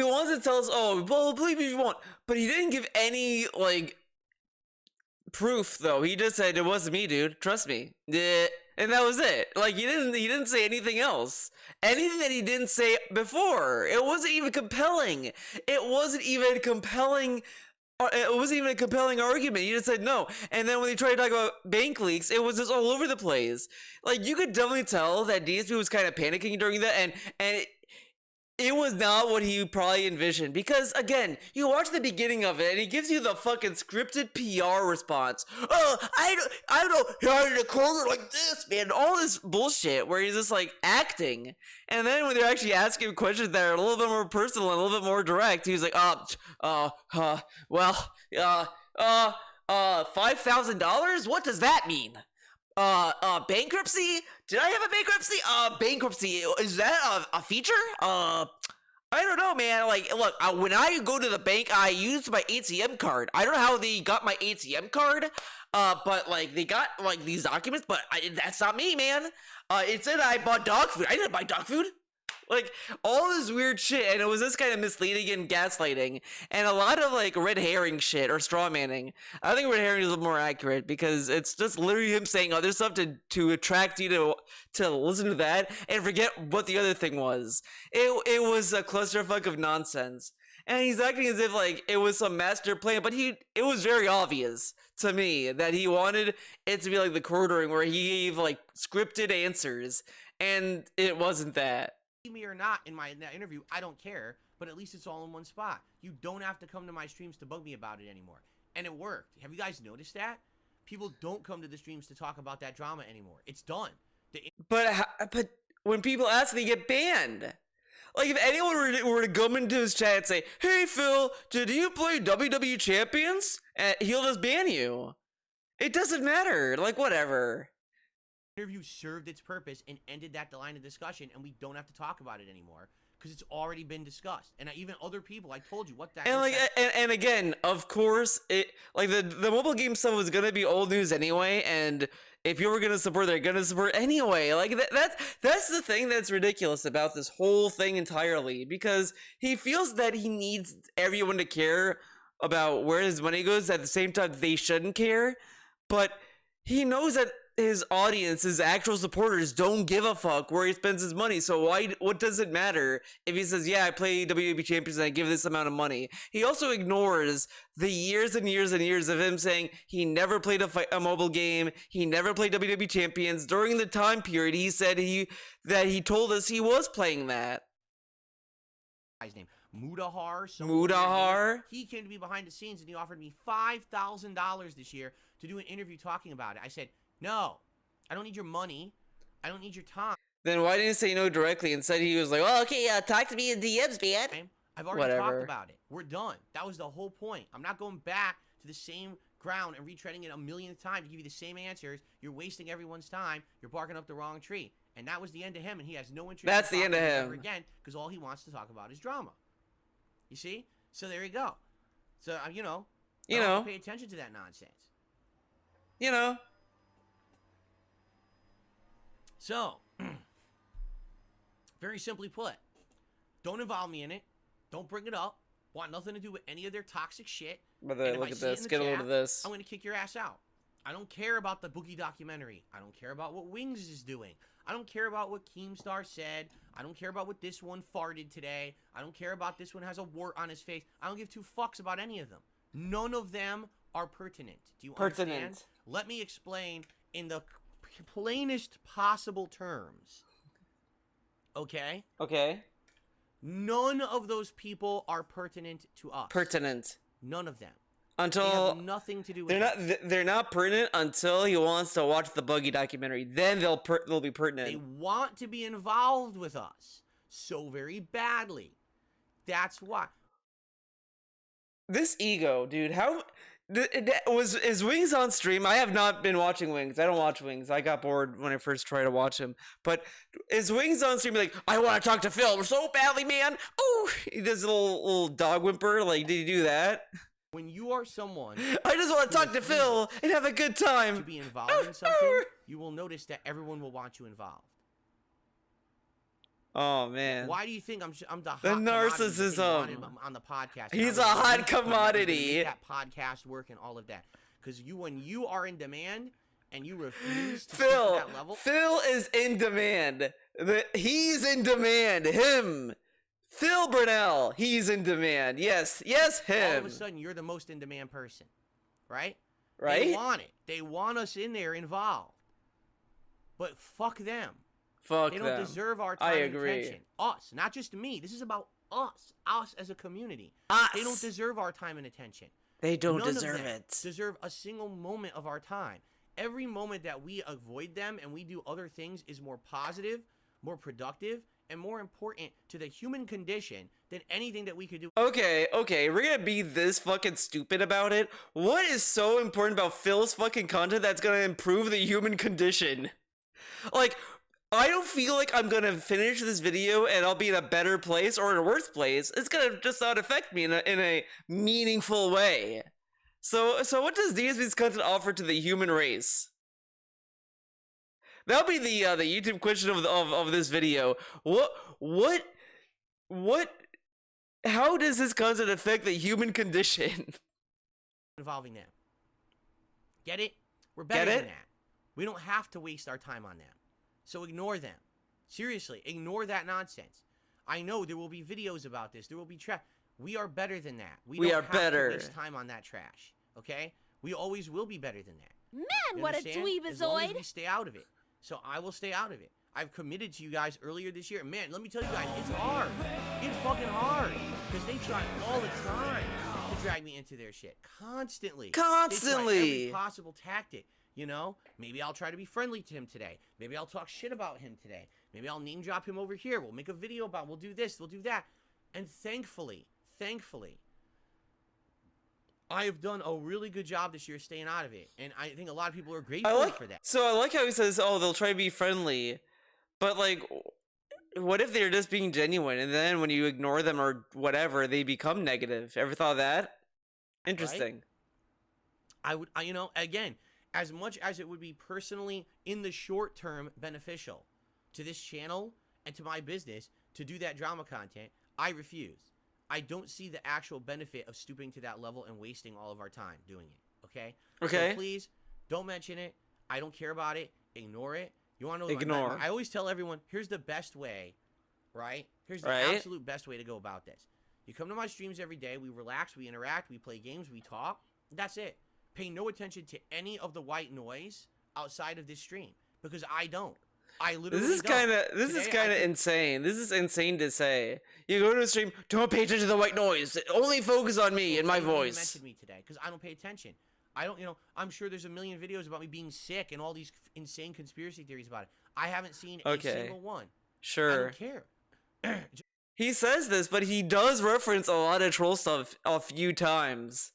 wants to tell us, oh, well, believe me if you want, but he didn't give any, like, proof, though. He just said, it wasn't me, dude. Trust me. And that was it. Like, he didn't say anything else. Anything that he didn't say before. It wasn't even compelling. It wasn't even compelling. It wasn't even a compelling argument. He just said no. And then when they tried to talk about bank leaks, it was just all over the place. Like, you could definitely tell that DSP was kind of panicking during that, and it was not what he probably envisioned. Because, again, you watch the beginning of it, and he gives you the fucking scripted PR response. Oh, I don't hide in a corner like this, man. All this bullshit where he's just, like, acting. And then when they're actually asking him questions that are a little bit more personal and a little bit more direct, he's like, $5,000? What does that mean? Bankruptcy? Did I have a bankruptcy? Bankruptcy, is that a feature? I don't know, man. Like, look, when I go to the bank, I use my ATM card. I don't know how they got my ATM card, but, like, they got, like, these documents, but that's not me, man. It said I bought dog food. I didn't buy dog food. Like, all this weird shit, and it was this kind of misleading and gaslighting, and a lot of, like, red herring shit, or straw manning. I think red herring is a little more accurate, because it's just literally him saying other stuff to attract you to listen to that, and forget what the other thing was. It was a clusterfuck of nonsense. And he's acting as if, like, it was some master plan, but it was very obvious to me that he wanted it to be like the quartering, where he gave, like, scripted answers, and it wasn't that. Me or not in that interview, I don't care, but at least it's all in one spot. You don't have to come to my streams to bug me about it anymore. And it worked. Have you guys noticed that? People don't come to the streams to talk about that drama anymore. It's done. But when people ask, they get banned. Like, if anyone were to come into his chat and say, "Hey Phil, did you play WWE Champions?" He'll just ban you. It doesn't matter. Like, whatever. Interview served its purpose and ended that line of discussion, and we don't have to talk about it anymore because it's already been discussed. And even other people, I told you what that. And like, and again, of course, it like the mobile game stuff was gonna be old news anyway. And if you were gonna support, they're gonna support anyway. Like that's the thing that's ridiculous about this whole thing entirely, because he feels that he needs everyone to care about where his money goes. At the same time, they shouldn't care, but he knows that his audience, his actual supporters, don't give a fuck where he spends his money. So what does it matter if he says, "Yeah, I play WWE Champions and I give this amount of money"? He also ignores the years and years and years of him saying he never played a mobile game, he never played WWE Champions. During the time period he said he told us he was playing that. Guy's name Mudahar. Mudahar. He came to me behind the scenes and he offered me $5,000 this year to do an interview talking about it. I said, "No, I don't need your money. I don't need your time." Then why didn't he say no directly? Instead, he was like, "Well, okay, talk to me in DMs, man." I've already talked about it. We're done. That was the whole point. I'm not going back to the same ground and retreading it a millionth time to give you the same answers. You're wasting everyone's time. You're barking up the wrong tree. And that was the end of him, and he has no interest. That's the end of him. Ever again, because all he wants to talk about is drama. You see? So there you go. So you know, pay attention to that nonsense. You know. So, very simply put, don't involve me in it. Don't bring it up. Want nothing to do with any of their toxic shit. Brother, look at this. Get a load of this. I'm going to kick your ass out. I don't care about the Boogie documentary. I don't care about what Wings is doing. I don't care about what Keemstar said. I don't care about what this one farted today. I don't care about this one has a wart on his face. I don't give two fucks about any of them. None of them are pertinent. Do you understand? Let me explain in the plainest possible terms. Okay? Okay. None of those people are pertinent to us. Pertinent. None of them. Until they have nothing to do with they're not pertinent until he wants to watch the Buggy documentary. Then they'll be pertinent. They want to be involved with us so very badly. That's why. This ego, dude. How is Wings on stream? I have not been watching Wings. I don't watch Wings. I got bored when I first tried to watch him. But is Wings on stream like, "I want to talk to Phil so badly, man"? Oh, he does a little dog whimper. Like, did he do that? When you are someone, I just want to talk to Phil and have a good time. To be involved in something, you will notice that everyone will want you involved. Oh man! Why do you think I'm the hot narcissism on the podcast? He's a hot commodity. That podcast work and all of that, because when you are in demand and you refuse to Phil, to that level, Phil is in demand. He's in demand. Him. Phil Burnell, he's in demand. Yes, him. All of a sudden, you're the most in demand person, right? Right? They want it. They want us in there involved. But fuck them. Fuck them. They don't deserve our time and attention. Us, not just me. This is about us. Us as a community. Us. They don't deserve our time and attention. They don't None deserve of them it. Deserve a single moment of our time. Every moment that we avoid them and we do other things is more positive, more productive, and more important to the human condition than anything that we could do. Okay, we're gonna be this fucking stupid about it. What is so important about Phil's fucking content that's gonna improve the human condition? Like, I don't feel like I'm gonna finish this video and I'll be in a better place or in a worse place. It's gonna just not affect me in a meaningful way. So what does DSP's content offer to the human race? That'll be the YouTube question of this video. What how does this content affect the human condition? Involving them. Get it? We're better Get it? than that. We don't have to waste our time on them. So ignore them. Seriously, ignore that nonsense. I know there will be videos about this. There will be trash. We are better than that. We don't have better. to waste time on that trash. Okay? We always will be better than that. Man, You what a understand? As long as we dweebazoid! stay out of it. So I will stay out of it. I've committed to you guys earlier this year. Man, let me tell you guys, it's hard. It's fucking hard. Because they try all the time to drag me into their shit. Constantly. They try every possible tactic. You know? Maybe I'll try to be friendly to him today. Maybe I'll talk shit about him today. Maybe I'll name drop him over here. We'll make a video about, we'll do this, we'll do that. And thankfully, I have done a really good job this year staying out of it. And I think a lot of people are grateful for that. So I like how he says, oh, they'll try to be friendly. But, like, what if they're just being genuine, and then when you ignore them or whatever, they become negative? Ever thought of that? Interesting. Right? You know, again, as much as it would be personally, in the short term, beneficial to this channel and to my business to do that drama content, I refuse. I don't see the actual benefit of stooping to that level and wasting all of our time doing it. Okay? Okay. So please, don't mention it. I don't care about it. Ignore it. You want to know? Ignore. I always tell everyone, here's the best way, right? Here's the absolute best way to go about this. You come to my streams every day. We relax. We interact. We play games. We talk. That's it. Pay no attention to any of the white noise outside of this stream because I don't. I literally This is kind of insane. This is insane to say. You go to a stream, don't pay attention to the white noise. Only focus on me and my voice. Mentioned me today because I don't pay attention. I don't, you know, I'm sure there's a million videos about me being sick and all these insane conspiracy theories about it. I haven't seen a single one. Sure. I don't care. He says this, but he does reference a lot of troll stuff a few times.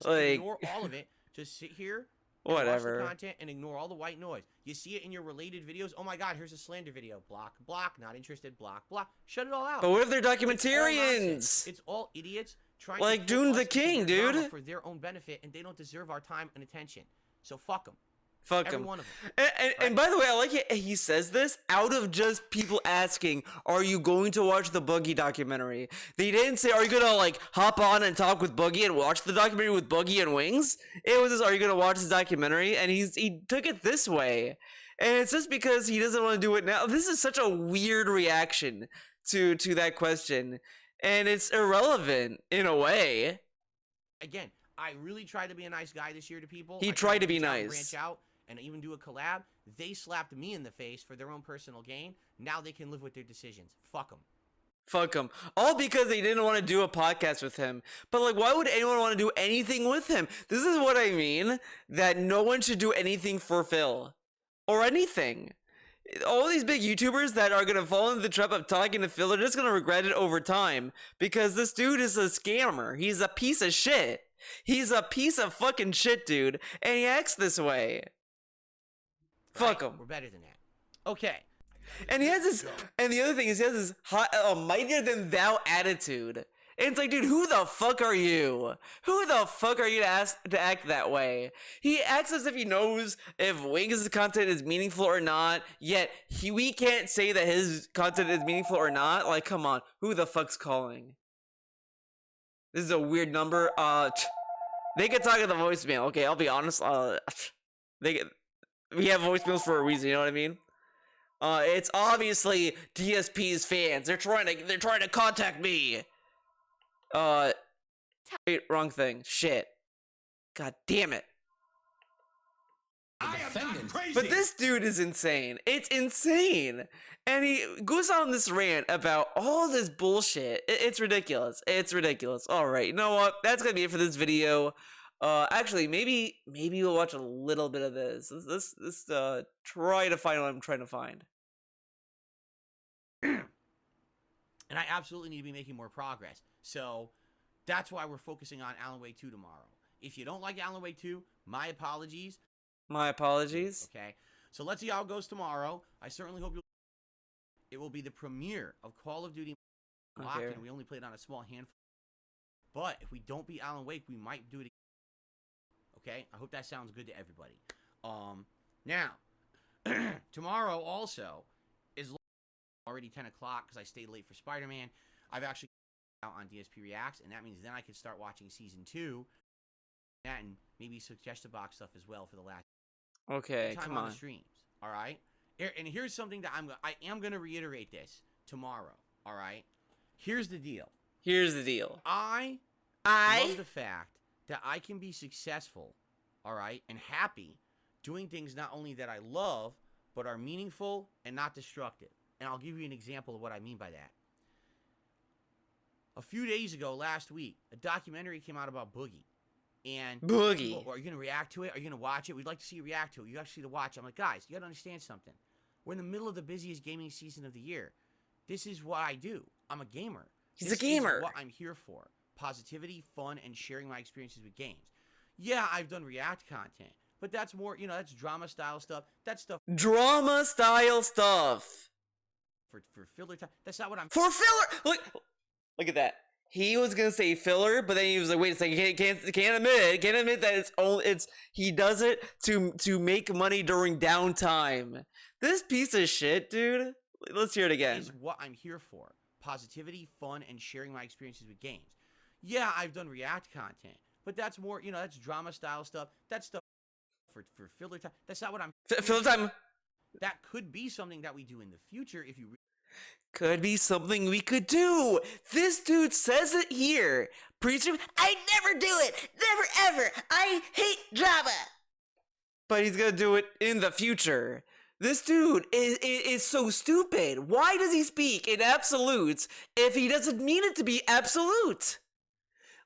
Like, ignore all of it. Just sit here. Whatever. Watch the content and ignore all the white noise. You see it in your related videos. Oh my God, here's a slander video. Block, block, not interested. Block, block. Shut it all out. But what if they're documentarians? It's all idiots trying like to Dune us the to King, do drama dude. for their own benefit, and they don't deserve our time and attention. So fuck them. Fuck Every him. one of them. And by the way, I like it. He says this out of just people asking, "Are you going to watch the Boogie documentary?" They didn't say, "Are you gonna like hop on and talk with Boogie and watch the documentary with Boogie and Wings?" It was just, "Are you gonna watch this documentary?" And he took it this way, and it's just because he doesn't want to do it now. This is such a weird reaction to that question, and it's irrelevant in a way. Again, I really tried to be a nice guy this year to people. He I tried to be reach out, nice. branch out, and even do a collab. They slapped me in the face for their own personal gain. Now they can live with their decisions. Fuck them. Fuck him. All because they didn't want to do a podcast with him. But, like, why would anyone want to do anything with him? This is what I mean. That no one should do anything for Phil. Or anything. All these big YouTubers that are going to fall into the trap of talking to Phil are just going to regret it over time. Because this dude is a scammer. He's a piece of shit. He's a piece of fucking shit, dude. And he acts this way. Fuck him. We're better than that. Okay. And he has this, and the other thing is he has this hot, mightier than thou attitude. And it's like, dude, who the fuck are you? Who the fuck are you to act that way? He acts as if he knows if Wings' content is meaningful or not, yet we can't say that his content is meaningful or not. Like, come on, who the fuck's calling? This is a weird number. They can talk in the voicemail. Okay, I'll be honest. We have voicemails for a reason. You know what I mean? It's obviously DSP's fans. They're trying to contact me. Wait, wrong thing. Shit. God damn it. I am not crazy. But this dude is insane. It's insane. And he goes on this rant about all this bullshit. It's ridiculous. It's ridiculous. All right, you know what? That's gonna be it for this video. Actually, maybe we'll watch a little bit of this. Let's try to find what I'm trying to find. And I absolutely need to be making more progress. So that's why we're focusing on Alan Wake 2 tomorrow. If you don't like Alan Wake 2, my apologies. My apologies. Okay. So let's see how it goes tomorrow. I certainly hope you'll. It will be the premiere of Call of Duty. Okay. And we only played on a small handful. But if we don't beat Alan Wake, we might do it again. Okay? I hope that sounds good to everybody. Now, Tomorrow also is already 10 o'clock because I stayed late for Spider-Man. I've actually out on DSP Reacts, and that means then I can start watching season 2 and maybe suggestion box stuff as well for the last Okay, time come on on. the streams. All right, and here's something that I am gonna reiterate this tomorrow. All right, here's the deal. Here's the deal. I love the fact that I can be successful, all right, and happy doing things not only that I love, but are meaningful and not destructive. And I'll give you an example of what I mean by that. A few days ago, last week, a documentary came out about Boogie. And Boogie. people, are you going to react to it? Are you going to watch it? We'd like to see you react to it. You actually to watch it. I'm like, guys, you got to understand something. We're in the middle of the busiest gaming season of the year. This is what I do. I'm a gamer. He's This a gamer. is what I'm here for. Positivity, fun, and sharing my experiences with games. Yeah, I've done react content, but that's more, that's drama style stuff. That's stuff Drama style stuff. for filler time. That's not what I'm For filler. Look at that. He was gonna say filler, but then he was like, "Wait a second, can't admit that he does it to make money during downtime." This piece of shit, dude. Let's hear it again. is what I'm here for. Positivity, fun, and sharing my experiences with games. Yeah, I've done react content, but that's more, that's drama style stuff. That's stuff for filler time. That's not what I'm Filler time That could be something that we do in the future if you could be something we could do. This dude says it here. Prestream, I never do it. Never ever. I hate drama. But he's gonna do it in the future. This dude is so stupid. Why does he speak in absolutes if he doesn't mean it to be absolute?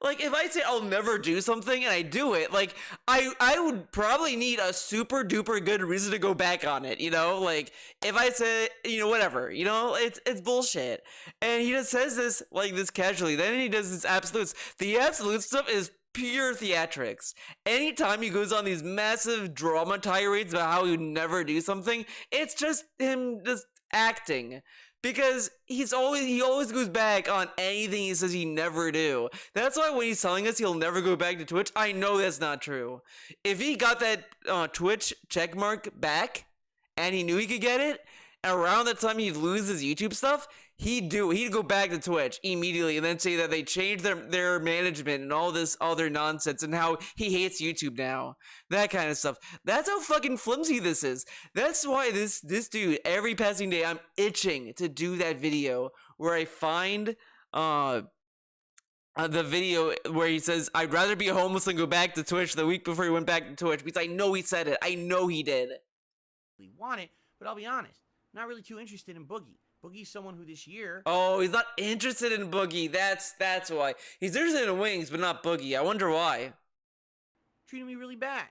Like, if I say I'll never do something and I do it, like, I would probably need a super duper good reason to go back on it, Like, if I say, whatever, it's bullshit. And he just says this, like, this casually. Then he does this absolutes. The absolute stuff is pure theatrics. Anytime he goes on these massive drama tirades about how he would never do something, it's just him just acting. Because he always goes back on anything he says he never do. That's why when he's telling us he'll never go back to Twitch, I know that's not true. If he got that Twitch checkmark back, and he knew he could get it, around the time he'd lose his YouTube stuff, he'd go back to Twitch immediately and then say that they changed their management and all their nonsense and how he hates YouTube now. That kind of stuff. That's how fucking flimsy this is. That's why this dude, every passing day, I'm itching to do that video where I find the video where he says, I'd rather be homeless than go back to Twitch the week before he went back to Twitch, because I know he said it. I know he did. want it, but I'll be honest, I'm not really too interested in Boogie. Boogie's someone who this year... Oh, he's not interested in Boogie. That's why. He's interested in Wings, but not Boogie. I wonder why. treated me really bad.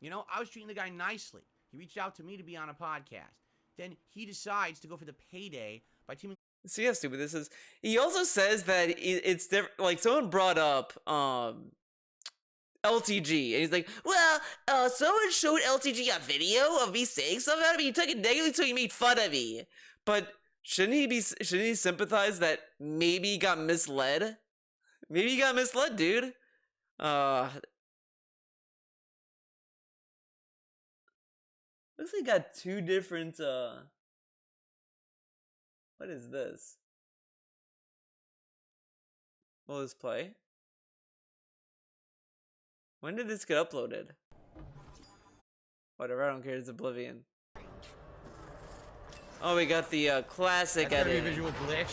I was treating the guy nicely. He reached out to me to be on a podcast. Then he decides to go for the payday by teaming... See how stupid this is? He also says that it's different. Like, someone brought up LTG, and he's like, well, someone showed LTG a video of me saying something about me. He took it negatively, so he made fun of me. But shouldn't he sympathize that maybe he got misled? Maybe he got misled, dude. Looks like he got two different, what is this? Will this play? When did this get uploaded? Whatever, I don't care, it's Oblivion. Oh, we got the classic That's edit. a visual glitch.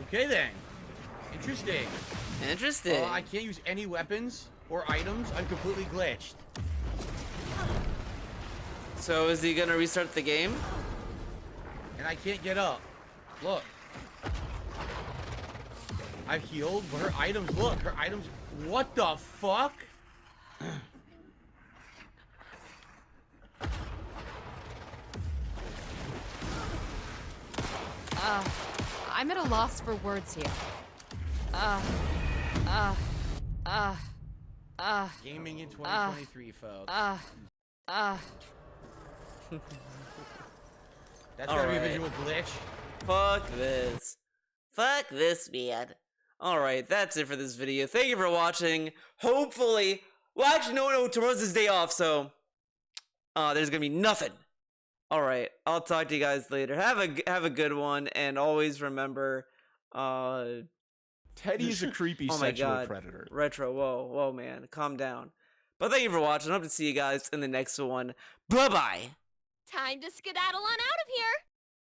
Okay then. Interesting. Interesting. I can't use any weapons or items. I'm completely glitched. So is he gonna restart the game? And I can't get up. Look. I've healed, but her items, look, her items, what the fuck? I'm at a loss for words here. Gaming in 2023, folks. That's gotta be a Alright. visual glitch. Fuck this. Fuck this, man. Alright, that's it for this video. Thank you for watching. Hopefully, well, actually, no, tomorrow's his day off, so there's gonna be nothing. Alright, I'll talk to you guys later. Have a good one, and always remember, Teddy's a creepy oh my sexual god, predator. Retro, whoa, man, calm down. But thank you for watching. I hope to see you guys in the next one. Bye-bye. Time to skedaddle on out of here.